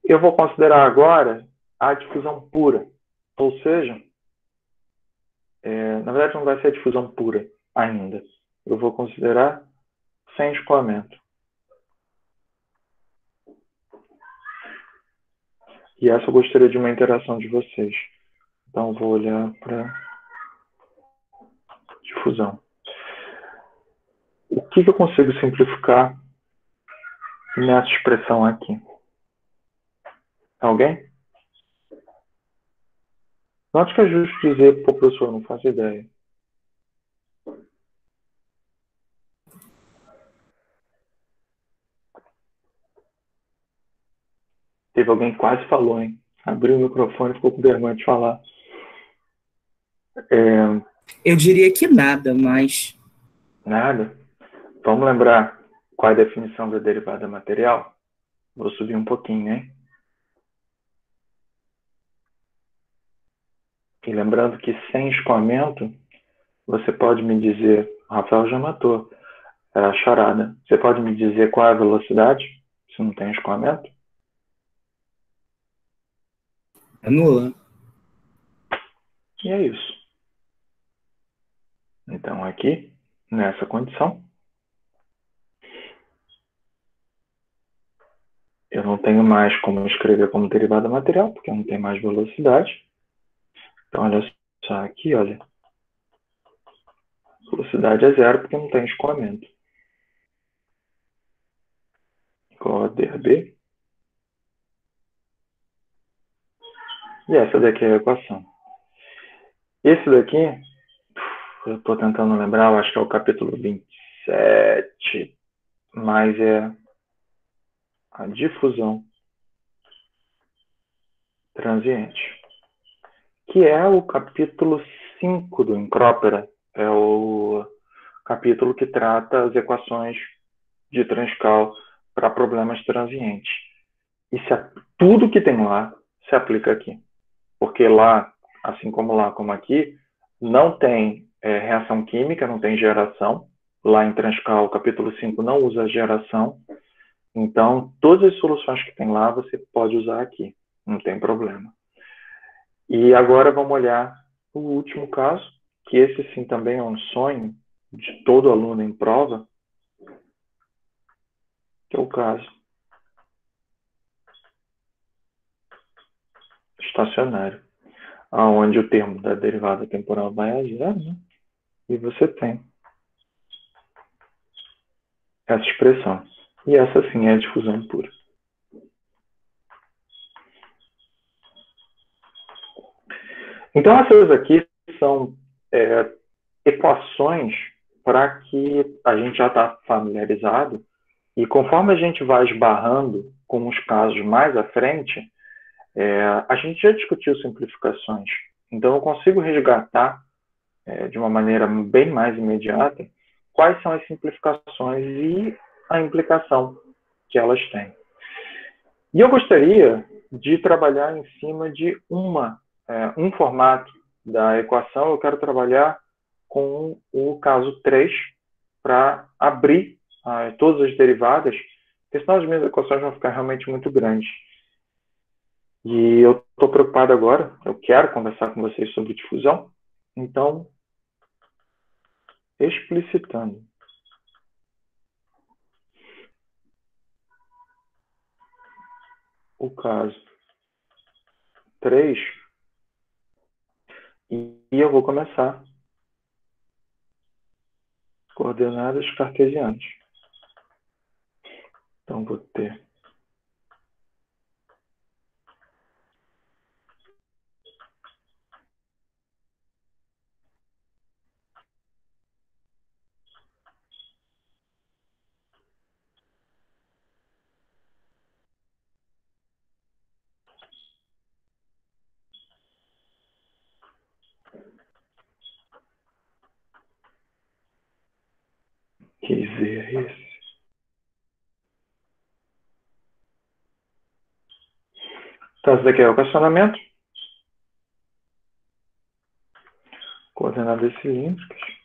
Eu vou considerar agora a difusão pura. Ou seja, na verdade não vai ser a difusão pura ainda. Eu vou considerar sem escoamento. E essa eu gostaria de uma interação de vocês. Então vou olhar para difusão. O que eu consigo simplificar nessa expressão aqui? Alguém? Note que é justo dizer, pô, professor, não faço ideia. Teve alguém que quase falou, hein? Abriu o microfone e ficou com vergonha de falar. Eu diria que nada, mas Nada. Vamos lembrar qual é a definição da derivada material? Vou subir um pouquinho, hein? E lembrando que sem escoamento, você pode me dizer, o Rafael já matou, era a charada. Você pode me dizer qual é a velocidade, se não tem escoamento? é nula. E é isso. Então, aqui, nessa condição, eu não tenho mais como escrever como derivada material, porque eu não tenho mais velocidade. Então, olha só aqui, olha. Velocidade é zero, porque não tem escoamento. Igual a DB. E essa daqui é a equação. Esse daqui, eu estou tentando lembrar, eu acho que é o capítulo 27, mas é a difusão transiente, que é o capítulo 5 do Encrópera. É o capítulo que trata as equações de Transcal para problemas transientes. E tudo que tem lá se aplica aqui. Porque lá, assim como lá, como aqui, não tem reação química, não tem geração. Lá em Transcal, capítulo 5 não usa geração. Então, todas as soluções que tem lá, você pode usar aqui. Não tem problema. E agora vamos olhar o último caso, que esse sim também é um sonho de todo aluno em prova, que é o caso estacionário, onde o termo da derivada temporal vai a zero, né? E você tem essa expressão. E essa sim é a difusão pura. Então, essas aqui são equações para que a gente já está familiarizado e conforme a gente vai esbarrando com os casos mais à frente, a gente já discutiu simplificações. Então, eu consigo resgatar de uma maneira bem mais imediata quais são as simplificações e a implicação que elas têm. E eu gostaria de trabalhar em cima de um formato da equação. Eu quero trabalhar com o caso 3 para abrir todas as derivadas, porque senão as minhas equações vão ficar realmente muito grandes. E eu estou preocupado agora, eu quero conversar com vocês sobre difusão, então, explicitando. O caso 3, e eu vou começar coordenadas cartesianas. Então, vou ter que Z é esse. Então, esse daqui é o equacionamento. Coordenadas cilíndricas.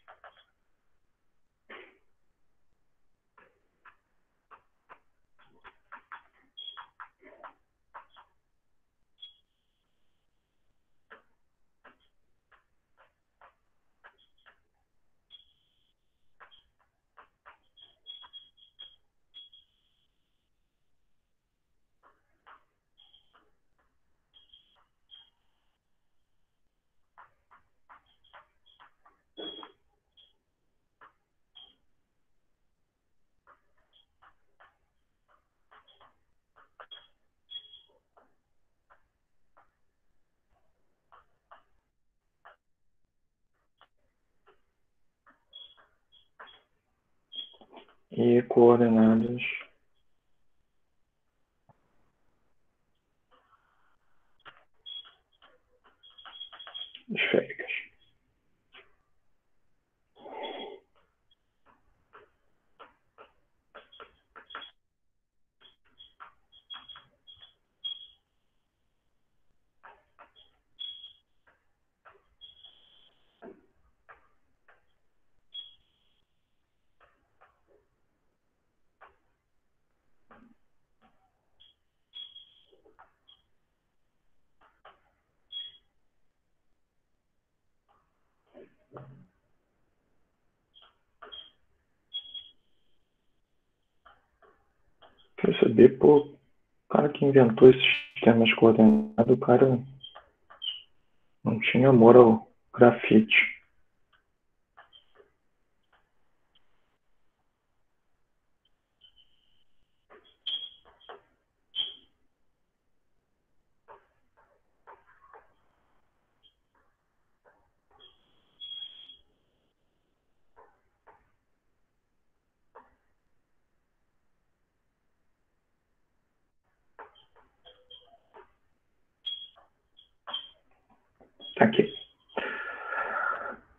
e coordenadas esféricas. Quero saber, pô, o cara que inventou esses sistemas coordenados, o cara não tinha amor ao grafite. Tá aqui.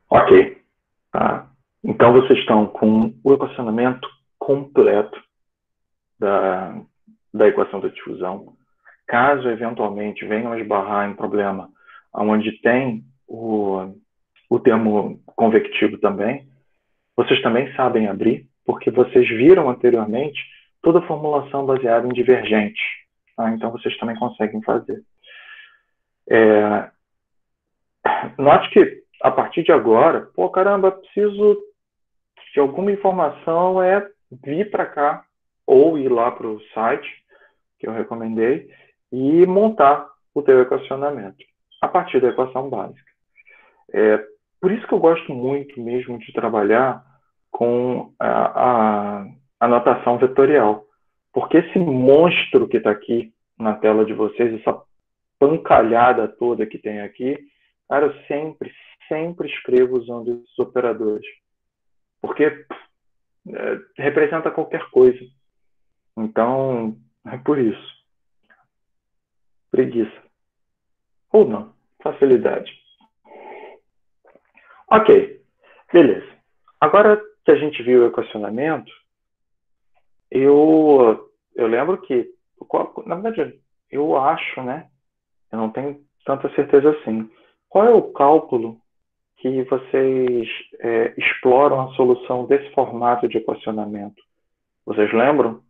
Ok. Tá. Então, vocês estão com o equacionamento completo da equação da difusão. Caso, eventualmente, venham a esbarrar em problema onde tem o termo convectivo também, vocês também sabem abrir, porque vocês viram anteriormente toda a formulação baseada em divergente. Tá? Então, vocês também conseguem fazer. Note que, a partir de agora, pô, caramba, preciso de alguma informação, vir para cá, ou ir lá para o site, que eu recomendei, e montar o teu equacionamento, a partir da equação básica. Por isso que eu gosto muito mesmo de trabalhar com a notação vetorial, porque esse monstro que está aqui na tela de vocês, essa pancalhada toda que tem aqui, cara, eu sempre escrevo usando esses operadores, porque representa qualquer coisa. Então, é por isso. Preguiça. Ou não. Facilidade. Ok. Beleza. Agora que a gente viu o equacionamento, eu lembro que, na verdade, eu acho, né? Eu não tenho tanta certeza assim. Qual é o cálculo que vocês exploram a solução desse formato de equacionamento? Vocês lembram?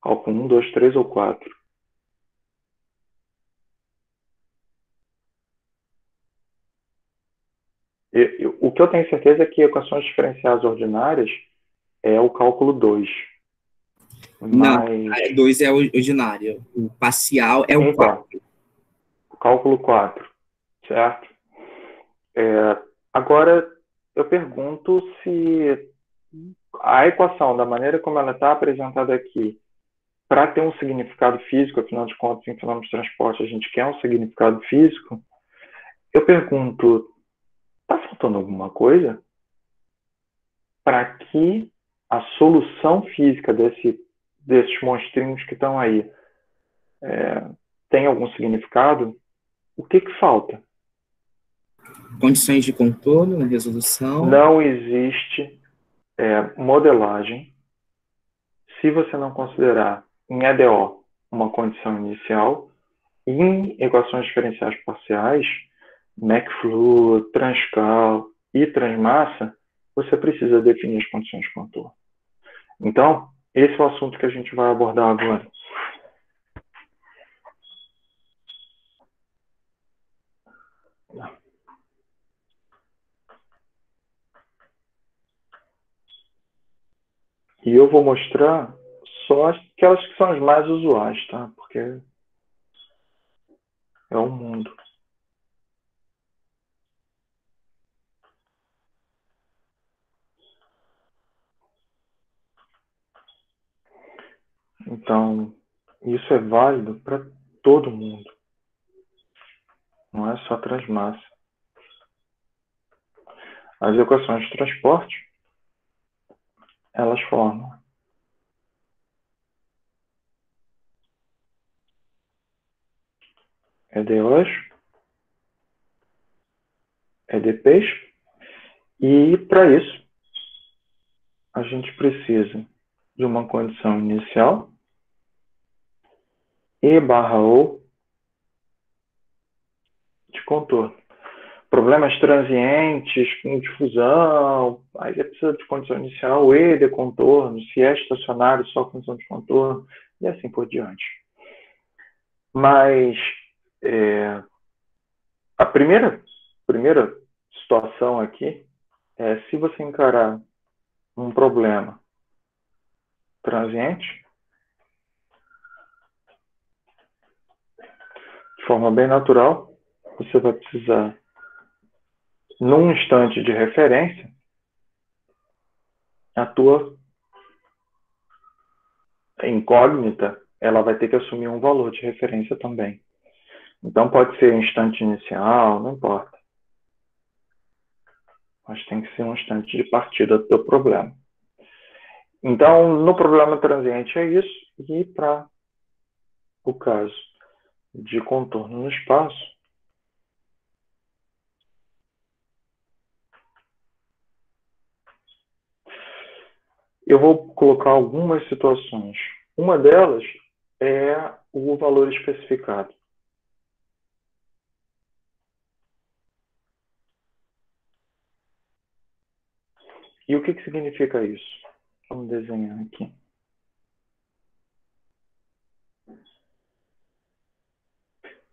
Cálculo 1, 2, 3 ou 4? O que eu tenho certeza é que equações diferenciais ordinárias é o cálculo 2. Não, Mas... 2 é o ordinário. O parcial é o então, 4. o cálculo 4, certo? Agora, eu pergunto se a equação, da maneira como ela está apresentada aqui, para ter um significado físico, afinal de contas, em fenômenos de transporte, a gente quer um significado físico, eu pergunto, está faltando alguma coisa para que a solução física desses monstrinhos que estão aí tenha algum significado? O que falta? Condições de contorno na resolução. Não existe modelagem se você não considerar em EDO uma condição inicial, em equações diferenciais parciais, McFlu, Transcal e Transmassa, você precisa definir as condições de contorno. Então, esse é o assunto que a gente vai abordar agora. E eu vou mostrar só aquelas que são as mais usuais, tá? Porque é o mundo. Então, isso é válido para todo mundo. Não é só transmassa. As equações de transporte, elas formam EDOs, EDPs, e para isso a gente precisa de uma condição inicial E/O de contorno. Problemas transientes com difusão, aí você precisa de condição inicial E de contorno, se é estacionário, só condição de contorno, e assim por diante. Mas a primeira situação aqui é se você encarar um problema transiente de forma bem natural, você vai precisar, num instante de referência, a tua incógnita, ela vai ter que assumir um valor de referência também. Então pode ser instante inicial, não importa. Mas tem que ser um instante de partida do teu problema. Então, no problema transiente é isso. E para o caso de contorno no espaço, eu vou colocar algumas situações. Uma delas é o valor especificado. E o que significa isso? Vamos desenhar aqui.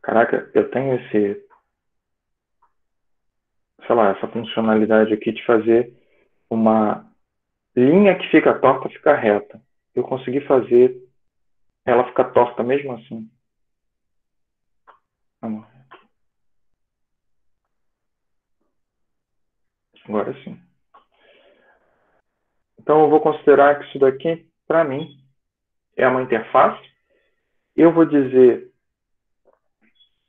Caraca, eu tenho essa funcionalidade aqui de fazer uma linha que fica torta ficar reta. Eu consegui fazer ela ficar torta mesmo assim. Vamos. Agora sim. Então eu vou considerar que isso daqui, para mim, é uma interface. Eu vou dizer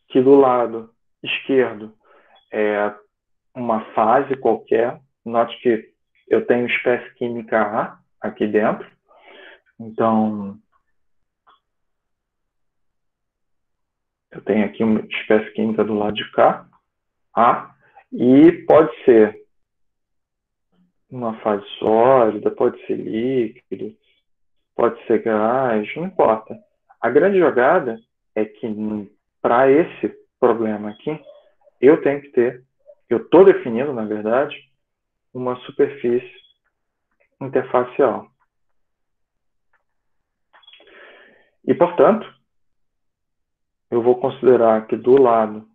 que do lado esquerdo é uma fase qualquer. Note que eu tenho espécie química A aqui dentro. Então, eu tenho aqui uma espécie química do lado de cá, A, e pode ser uma fase sólida, pode ser líquido, pode ser gás, não importa. A grande jogada é que, para esse problema aqui, eu tenho que ter, eu estou definindo, na verdade, uma superfície interfacial. E, portanto, eu vou considerar que do lado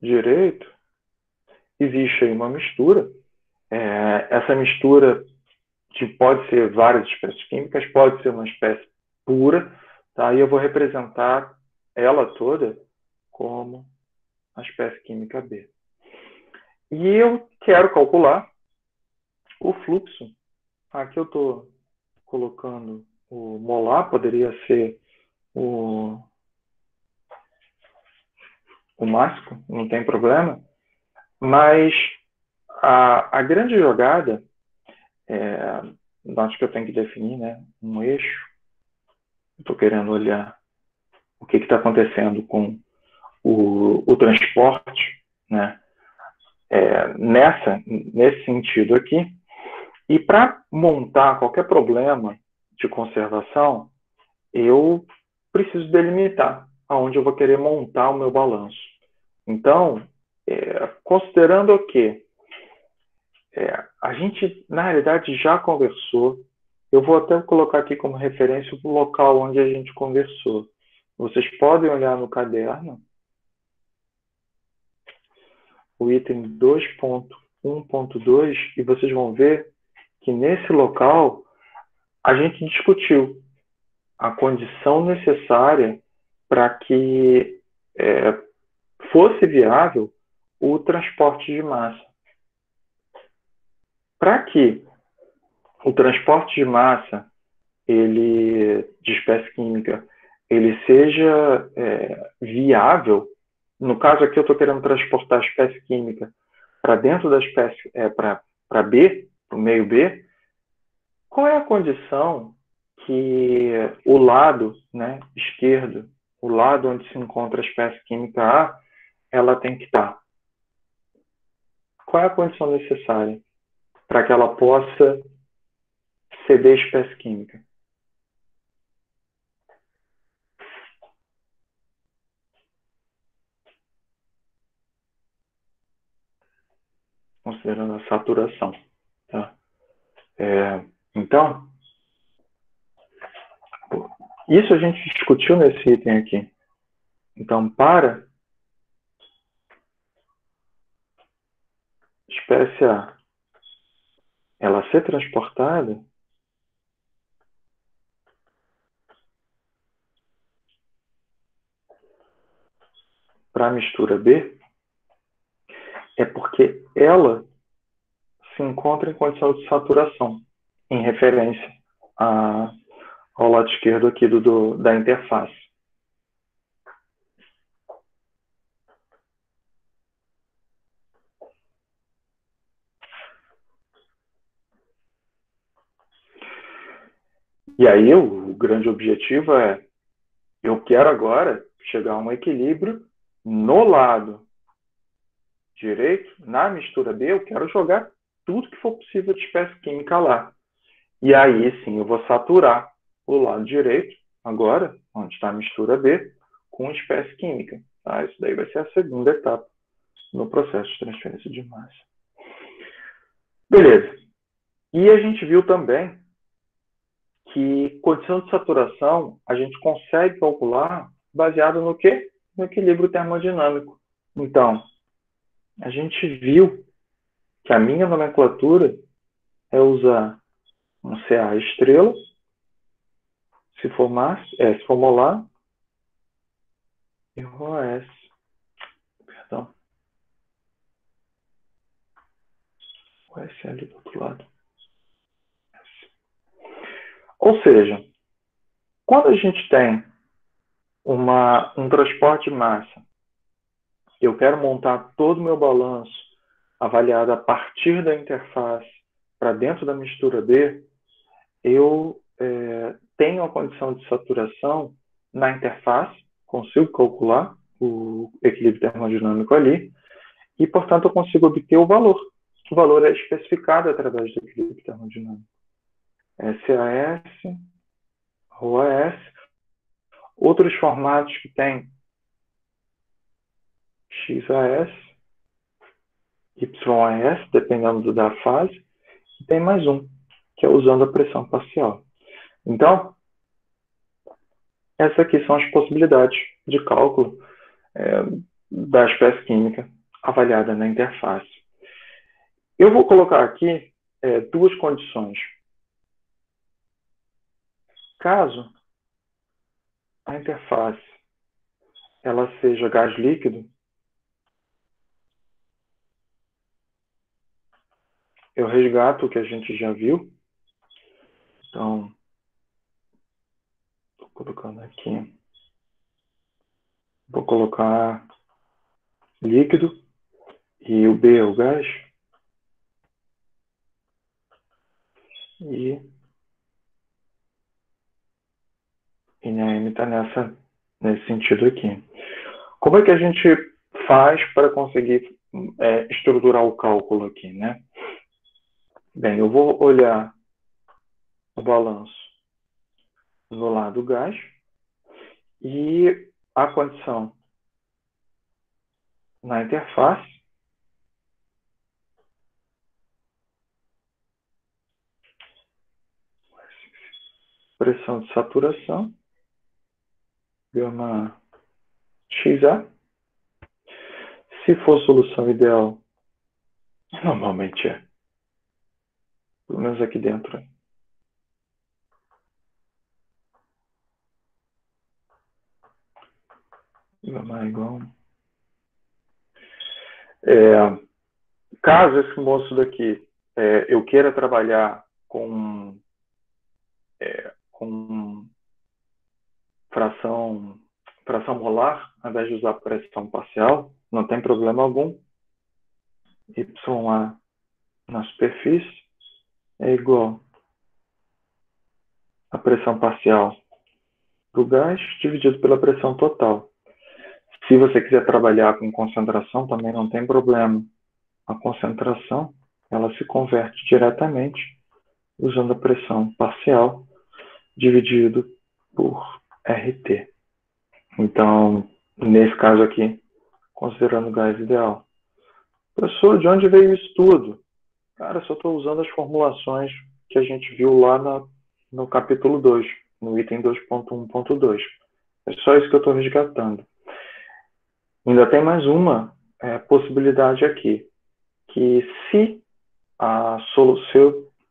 direito existe aí uma mistura. Essa mistura pode ser várias espécies químicas, pode ser uma espécie pura, tá? E eu vou representar ela toda como a espécie química B. E eu quero calcular o fluxo. Aqui eu estou colocando o molar, poderia ser o máximo, não tem problema, mas a grande jogada, acho que eu tenho que definir, né, um eixo. Estou querendo olhar o que está acontecendo com o transporte, né, nesse sentido aqui. E para montar qualquer problema de conservação, eu preciso delimitar aonde eu vou querer montar o meu balanço. Então, considerando que a gente, na realidade, já conversou, eu vou até colocar aqui como referência o local onde a gente conversou. Vocês podem olhar no caderno o item 2.1.2 e vocês vão ver que nesse local a gente discutiu a condição necessária para que fosse viável o transporte de massa. Para que o transporte de massa de espécie química ele seja viável, no caso aqui eu estou querendo transportar a espécie química para dentro da espécie, para B, para o meio B, Qual é a condição que o lado, né, esquerdo, o lado onde se encontra a espécie química A, ela tem que estar? Qual é a condição necessária para que ela possa ceder a espécie química? Considerando a saturação. Tá? Então, isso a gente discutiu nesse item aqui. Então, para espécie A ela ser transportada, para a mistura B, é porque ela se encontra em condição de saturação, em referência ao lado esquerdo aqui da interface. E aí o grande objetivo é, eu quero agora chegar a um equilíbrio no lado direito, na mistura B, eu quero jogar tudo que for possível de espécie química lá. E aí sim eu vou saturar o lado direito, agora, onde está a mistura B, com espécie química. Tá? Isso daí vai ser a segunda etapa no processo de transferência de massa. Beleza. E a gente viu também que condição de saturação a gente consegue calcular baseado no quê? No equilíbrio termodinâmico. Então, a gente viu que a minha nomenclatura é usar um Ca estrela, se for molar, e ρS. Perdão. O S ali do outro lado. Ou seja, quando a gente tem um transporte de massa, eu quero montar todo o meu balanço avaliado a partir da interface para dentro da mistura B, eu tenho a condição de saturação na interface, consigo calcular o equilíbrio termodinâmico ali, e, portanto, eu consigo obter o valor. O valor é especificado através do equilíbrio termodinâmico. SAS, ρS. Outros formatos que tem XAS, YAS, dependendo da fase, e tem mais um, que é usando a pressão parcial. Então, essas aqui são as possibilidades de cálculo da espécie química avaliada na interface. Eu vou colocar aqui duas condições. Caso a interface ela seja gás líquido, eu resgato o que a gente já viu. Então, estou colocando aqui. Vou colocar líquido e o B é o gás. E INM está nesse sentido aqui. Como é que a gente faz para conseguir estruturar o cálculo aqui, né? Bem, eu vou olhar o balanço no lado gás e a condição na interface. Pressão de saturação, gama XA. Se for solução ideal, normalmente é. Pelo menos aqui dentro. Gama igual. Caso esse moço daqui eu queira trabalhar com fração molar, ao invés de usar pressão parcial, não tem problema algum. YA na superfície é igual pressão parcial do gás dividido pela pressão total. Se você quiser trabalhar com concentração, também não tem problema. A concentração, ela se converte diretamente usando a pressão parcial dividido por RT. Então, nesse caso aqui, considerando o gás ideal. Professor, de onde veio isso tudo? Cara, só estou usando as formulações que a gente viu lá no capítulo 2, no item 2.1.2. É só isso que eu estou resgatando. Ainda tem mais uma possibilidade aqui, que se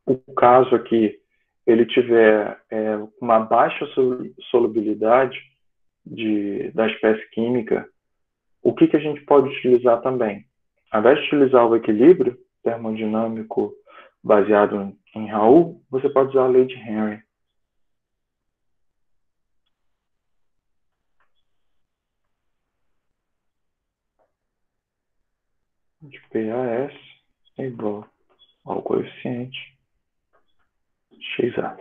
o caso aqui ele tiver uma baixa solubilidade da espécie química, o que a gente pode utilizar também? Ao invés de utilizar o equilíbrio termodinâmico baseado em Raoult, você pode usar a lei de Henry. De PAS é igual ao coeficiente XA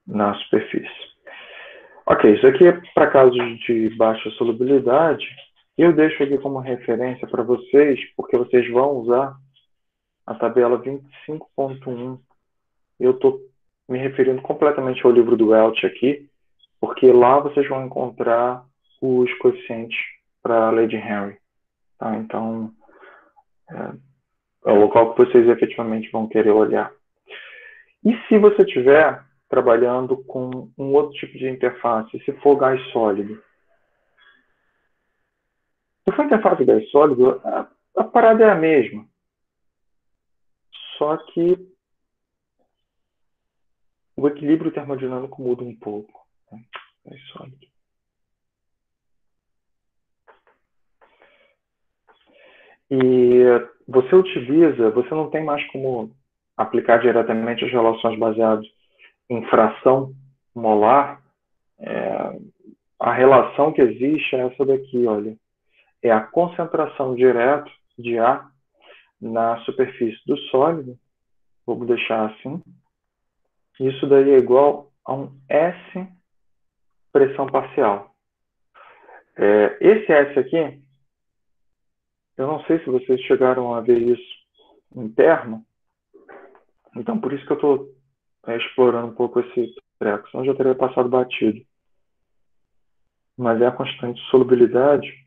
na superfície. Ok, isso aqui é para casos de baixa solubilidade. Eu deixo aqui como referência para vocês, porque vocês vão usar a tabela 25.1. Eu estou me referindo completamente ao livro do Welch aqui, porque lá vocês vão encontrar os coeficientes para a lei de Henry. Tá? Então, é o local que vocês efetivamente vão querer olhar. E se você estiver trabalhando com um outro tipo de interface, se for gás sólido? Se for interface gás sólido, a parada é a mesma. Só que o equilíbrio termodinâmico muda um pouco. Né? Gás sólido. E você não tem mais como aplicar diretamente as relações baseadas em fração molar. A relação que existe é essa daqui, olha. É a concentração direta de A na superfície do sólido. Vamos deixar assim. Isso daí é igual a um S pressão parcial. Esse S aqui, eu não sei se vocês chegaram a ver isso em termo, então por isso que eu estou explorando um pouco esse treco, senão eu já teria passado batido. Mas é a constante de solubilidade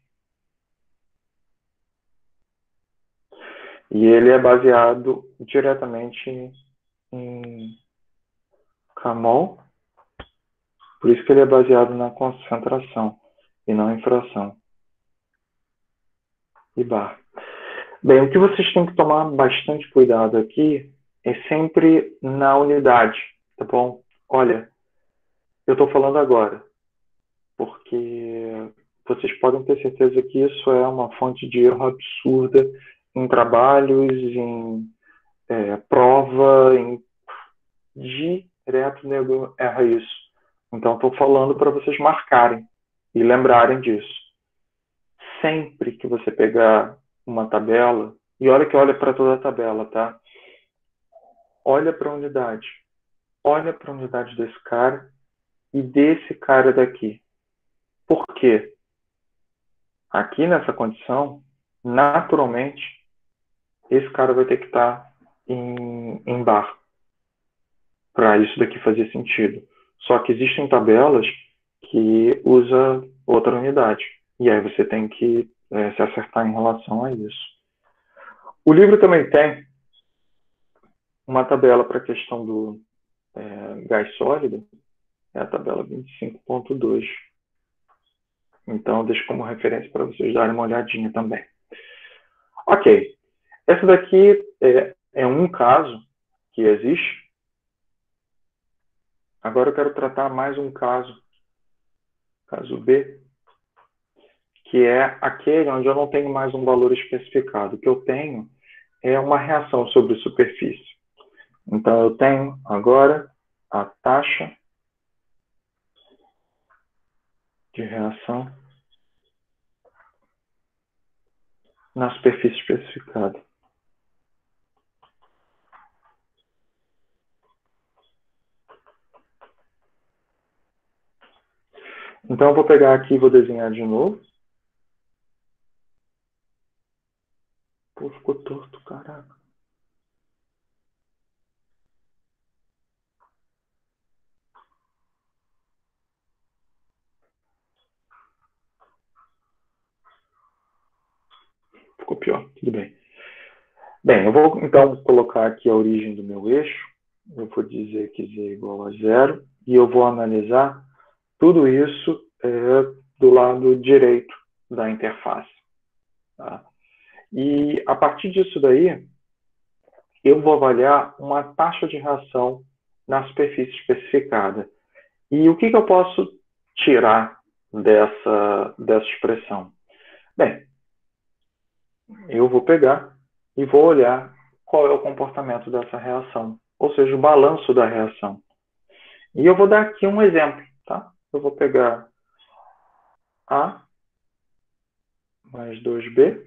e ele é baseado diretamente em Camol, por isso que ele é baseado na concentração e não em fração. E bar. Bem, o que vocês têm que tomar bastante cuidado aqui é sempre na unidade, tá bom? Olha, eu estou falando agora, porque vocês podem ter certeza que isso é uma fonte de erro absurda em trabalhos, em prova, direto nego erra isso. Então, estou falando para vocês marcarem e lembrarem disso. Sempre que você pegar uma tabela, e olha que olha para toda a tabela, tá? Olha para a unidade. Olha para a unidade desse cara e desse cara daqui. Por quê? Aqui nessa condição, naturalmente, esse cara vai ter que estar em bar para isso daqui fazer sentido. Só que existem tabelas que usa outra unidade. E aí você tem que se acertar em relação a isso. O livro também tem uma tabela para a questão do gás sólido, é a tabela 25.2. Então, deixo como referência para vocês darem uma olhadinha também. Ok. Essa daqui é um caso que existe. Agora eu quero tratar mais um caso B, que é aquele onde eu não tenho mais um valor especificado. O que eu tenho é uma reação sobre superfície. Então, eu tenho agora a taxa de reação na superfície especificada. Então, eu vou pegar aqui e vou desenhar de novo. Pô, ficou torto, caraca. Ficou pior, tudo bem. Bem, eu vou então colocar aqui a origem do meu eixo. Eu vou dizer que z é igual a 0. E eu vou analisar tudo isso do lado direito da interface. Tá? E a partir disso daí, eu vou avaliar uma taxa de reação na superfície especificada. E o que eu posso tirar dessa expressão? Bem, eu vou pegar e vou olhar qual é o comportamento dessa reação, ou seja, o balanço da reação. E eu vou dar aqui um exemplo, tá? Eu vou pegar A mais 2B,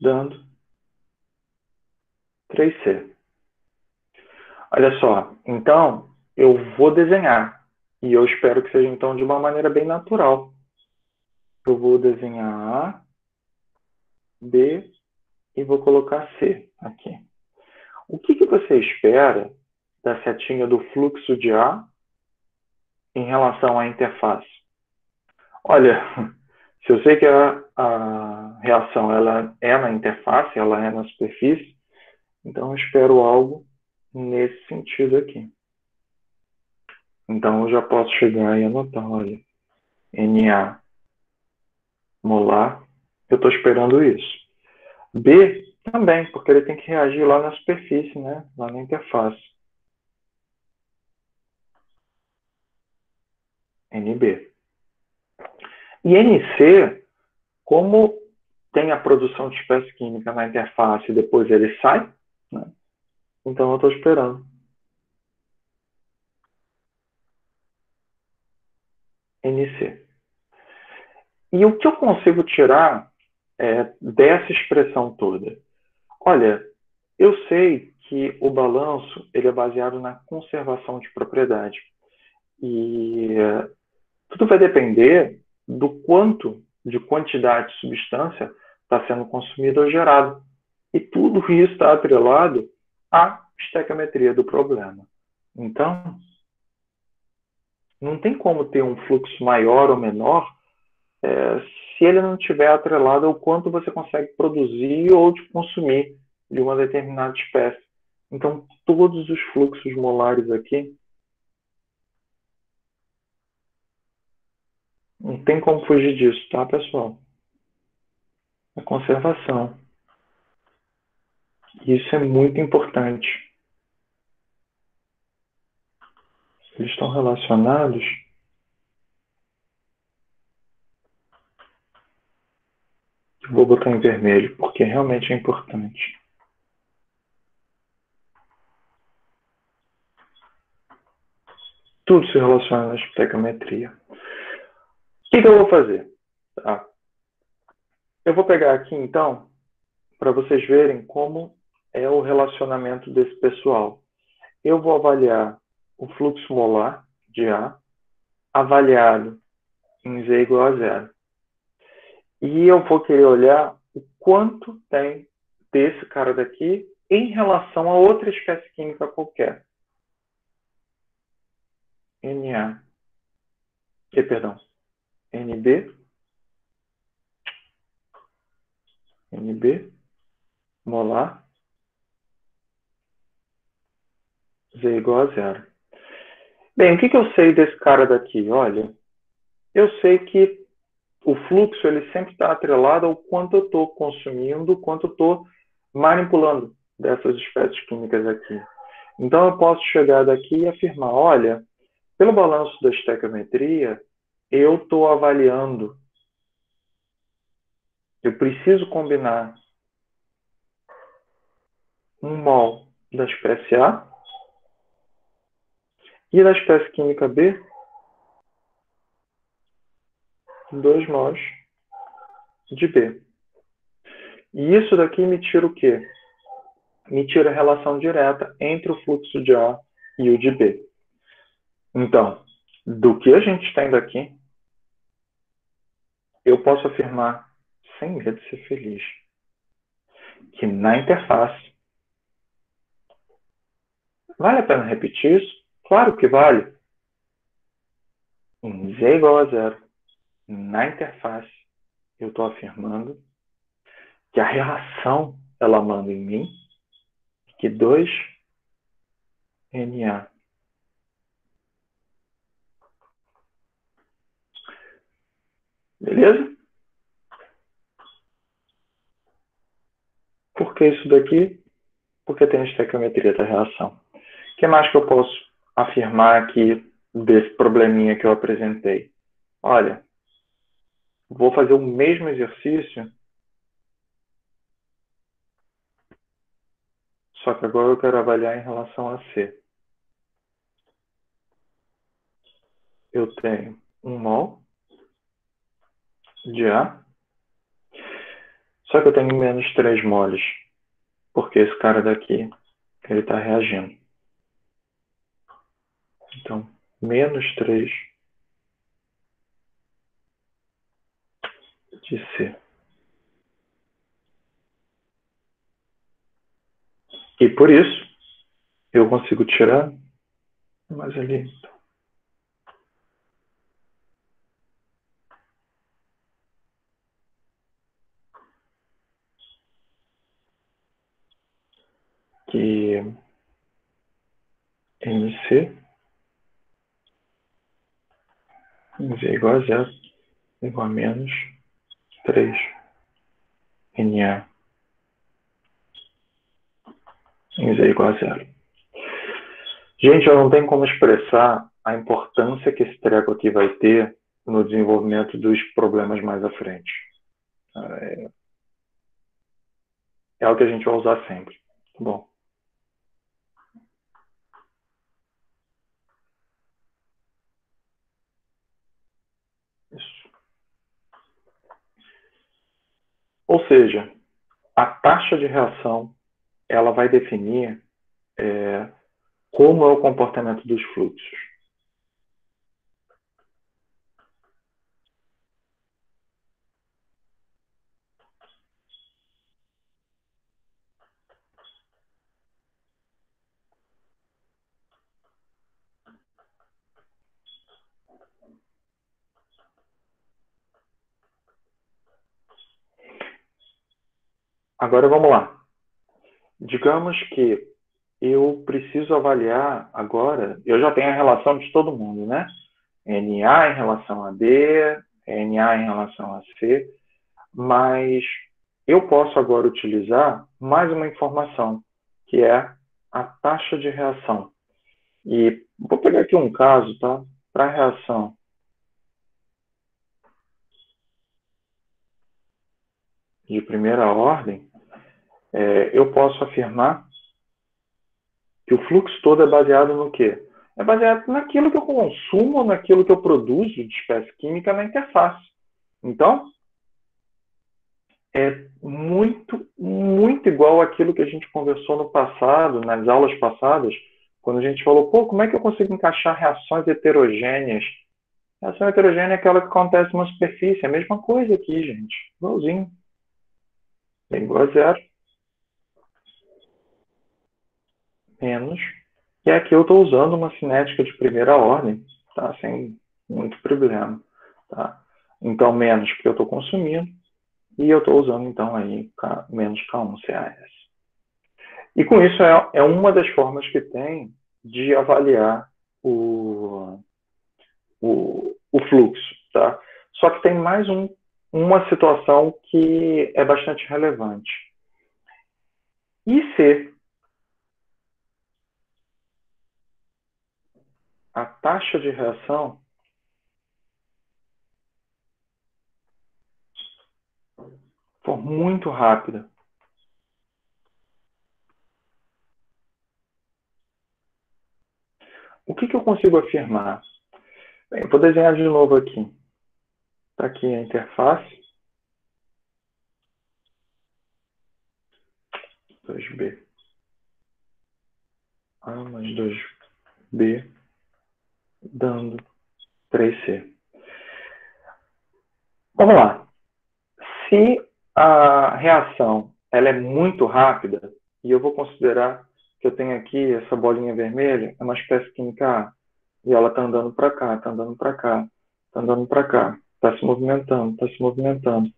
dando 3C. Olha só, então eu vou desenhar, e eu espero que seja então de uma maneira bem natural. Eu vou desenhar A, B e vou colocar C aqui. O que você espera da setinha do fluxo de A em relação à interface? Olha, se eu sei que a reação ela é na interface, ela é na superfície, então eu espero algo nesse sentido aqui. Então eu já posso chegar e anotar, olha, Na molar, eu estou esperando isso. B também, porque ele tem que reagir lá na superfície, né? Lá na interface. NB. E NC, como tem a produção de espécie química na interface e depois ele sai, né? Então eu estou esperando. NC. E o que eu consigo tirar dessa expressão toda? Olha, eu sei que o balanço ele é baseado na conservação de propriedade. E tudo vai depender do quanto de quantidade de substância está sendo consumido ou gerado. E tudo isso está atrelado à estequiometria do problema. Então, não tem como ter um fluxo maior ou menor se ele não estiver atrelado ao quanto você consegue produzir ou de consumir de uma determinada espécie. Então, todos os fluxos molares aqui, não tem como fugir disso, tá, pessoal? A conservação. Isso é muito importante. Eles estão relacionados. Vou botar em vermelho, porque realmente é importante. Tudo se relaciona na estequiometria. O que eu vou fazer? Tá. Eu vou pegar aqui, então, para vocês verem como é o relacionamento desse pessoal. Eu vou avaliar o fluxo molar de A, avaliado em Z igual a 0. E eu vou querer olhar o quanto tem desse cara daqui em relação a outra espécie química qualquer. Na. NB. NB. Molar. Z igual a 0. Bem, o que eu sei desse cara daqui? Olha, eu sei que o fluxo ele sempre está atrelado ao quanto eu estou consumindo, quanto eu estou manipulando dessas espécies químicas aqui. Então, eu posso chegar daqui e afirmar, olha, pelo balanço da estequiometria, eu estou avaliando, eu preciso combinar um mol da espécie A e da espécie química B, 2 mols de B. E isso daqui me tira o quê? Me tira a relação direta entre o fluxo de A e o de B. Então, do que a gente tem daqui, eu posso afirmar, sem medo de ser feliz, que na interface, vale a pena repetir isso? Claro que vale. Em z igual a zero, na interface, eu estou afirmando que a relação ela manda em mim, que 2Na. Beleza? Por que isso daqui? Porque tem a estequiometria da reação. O que mais que eu posso afirmar aqui desse probleminha que eu apresentei? Olha, vou fazer o mesmo exercício, só que agora eu quero avaliar em relação a C. Eu tenho 1 mol de A, só que eu tenho menos 3 moles, porque esse cara daqui, ele está reagindo. Então, menos 3 de C. E por isso, eu consigo tirar mais ali. Que MC em Z igual a zero, igual a menos 3 Na em Z igual a zero. Gente, eu não tenho como expressar a importância que esse treco aqui vai ter no desenvolvimento dos problemas mais à frente. É o que a gente vai usar sempre. Tá bom. Isso. Ou seja, a taxa de reação ela vai definir como é o comportamento dos fluxos. Agora vamos lá. Digamos que eu preciso avaliar agora, eu já tenho a relação de todo mundo, né? Na em relação a D, Na em relação a C, mas eu posso agora utilizar mais uma informação, que é a taxa de reação. E vou pegar aqui um caso, tá? Para a reação de primeira ordem, eu posso afirmar que o fluxo todo é baseado no quê? É baseado naquilo que eu consumo, naquilo que eu produzo de espécie química na interface. Então, é muito, muito igual àquilo que a gente conversou no passado, nas aulas passadas, quando a gente falou, pô, como é que eu consigo encaixar reações heterogêneas? Reação heterogênea é aquela que acontece numa superfície, é a mesma coisa aqui, gente. Igualzinho. É igual a zero, menos. E aqui eu estou usando uma cinética de primeira ordem, tá? Sem muito problema, tá? Então, menos porque eu estou consumindo, e eu estou usando, então, aí menos K1 CAS. E com isso é uma das formas que tem de avaliar o fluxo, tá? Só que tem mais uma situação que é bastante relevante. E se a taxa de reação for muito rápida? O que eu consigo afirmar? Bem, eu vou desenhar de novo aqui. Está aqui a interface. 2B. A mais 2B dando 3C. Vamos lá. Se a reação ela é muito rápida, e eu vou considerar que eu tenho aqui essa bolinha vermelha, é uma espécie química A, e ela está andando para cá, está andando para cá, está andando para cá, está se movimentando, está se movimentando.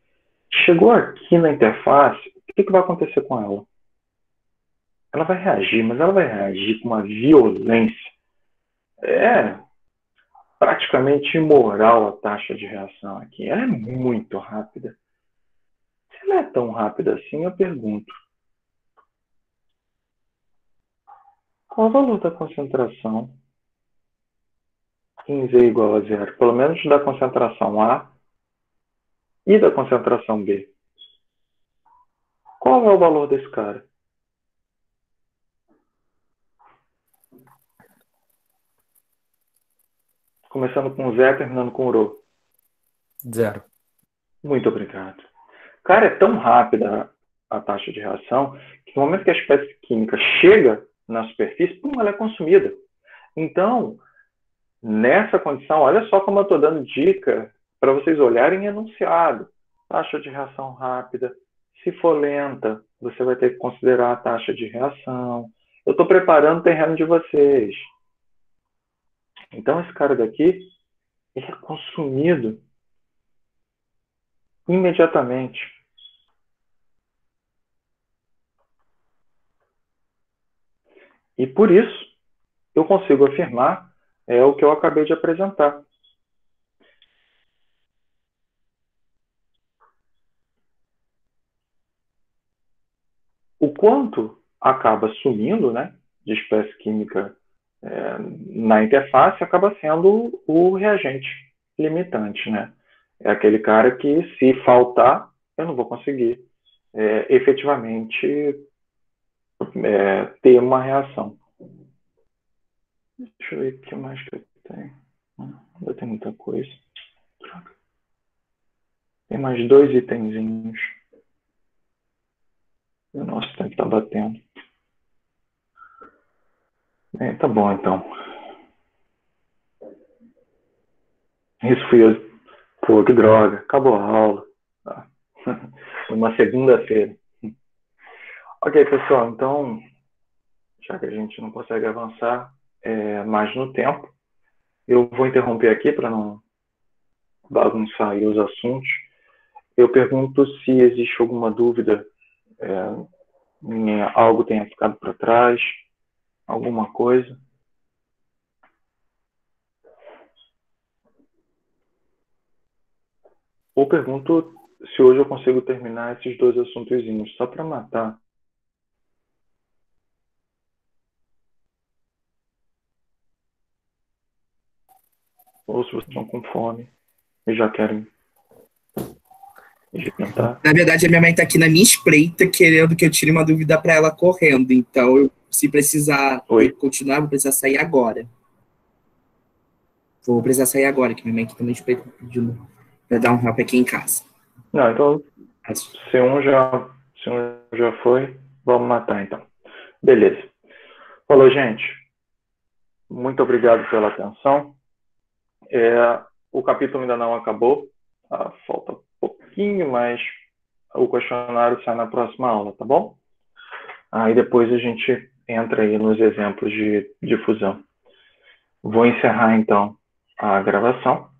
Chegou aqui na interface, o que vai acontecer com ela? Ela vai reagir, mas ela vai reagir com uma violência. É praticamente imoral a taxa de reação aqui. Ela é muito rápida. Se ela é tão rápida assim, eu pergunto, qual o valor da concentração em Z igual a zero? Pelo menos da concentração A e da concentração B. Qual é o valor desse cara? Começando com Z, terminando com Rho. 0. Muito obrigado. Cara, é tão rápida a taxa de reação que no momento que a espécie química chega na superfície, pum, ela é consumida. Então, nessa condição, olha só como eu estou dando dica para vocês olharem enunciado. Taxa de reação rápida. Se for lenta, você vai ter que considerar a taxa de reação. Eu estou preparando o terreno de vocês. Então, esse cara daqui, ele é consumido imediatamente. E por isso, eu consigo afirmar o que eu acabei de apresentar. O quanto acaba sumindo, né, de espécie química na interface acaba sendo o reagente limitante, né? É aquele cara que, se faltar, eu não vou conseguir efetivamente ter uma reação. Deixa eu ver o que mais que eu tenho. Ainda tem muita coisa. Tem mais 2 itenzinhos. E o nosso tempo está batendo. Tá bom, então. Isso fui eu. Pô, que droga. Acabou a aula. Tá. Uma segunda-feira. Ok, pessoal. Então, já que a gente não consegue avançar mais no tempo, eu vou interromper aqui para não bagunçar aí os assuntos. Eu pergunto se existe alguma dúvida, algo tenha ficado para trás, alguma coisa. Ou pergunto se hoje eu consigo terminar esses 2 assuntozinhos, só para matar. Ou se vocês estão com fome e já querem jantar. Na verdade, a minha mãe tá aqui na minha espreita, querendo que eu tire uma dúvida para ela correndo. Então, se precisar continuar, vou precisar sair agora. Vou precisar sair agora, que minha mãe aqui tá na espreita pedindo para dar um help aqui em casa. Não, então, se um já foi, vamos matar, então. Beleza. Falou, gente. Muito obrigado pela atenção. O capítulo ainda não acabou. Falta um pouquinho, mas o questionário sai na próxima aula, tá bom? Aí depois a gente entra aí nos exemplos de difusão. Vou encerrar, então, a gravação.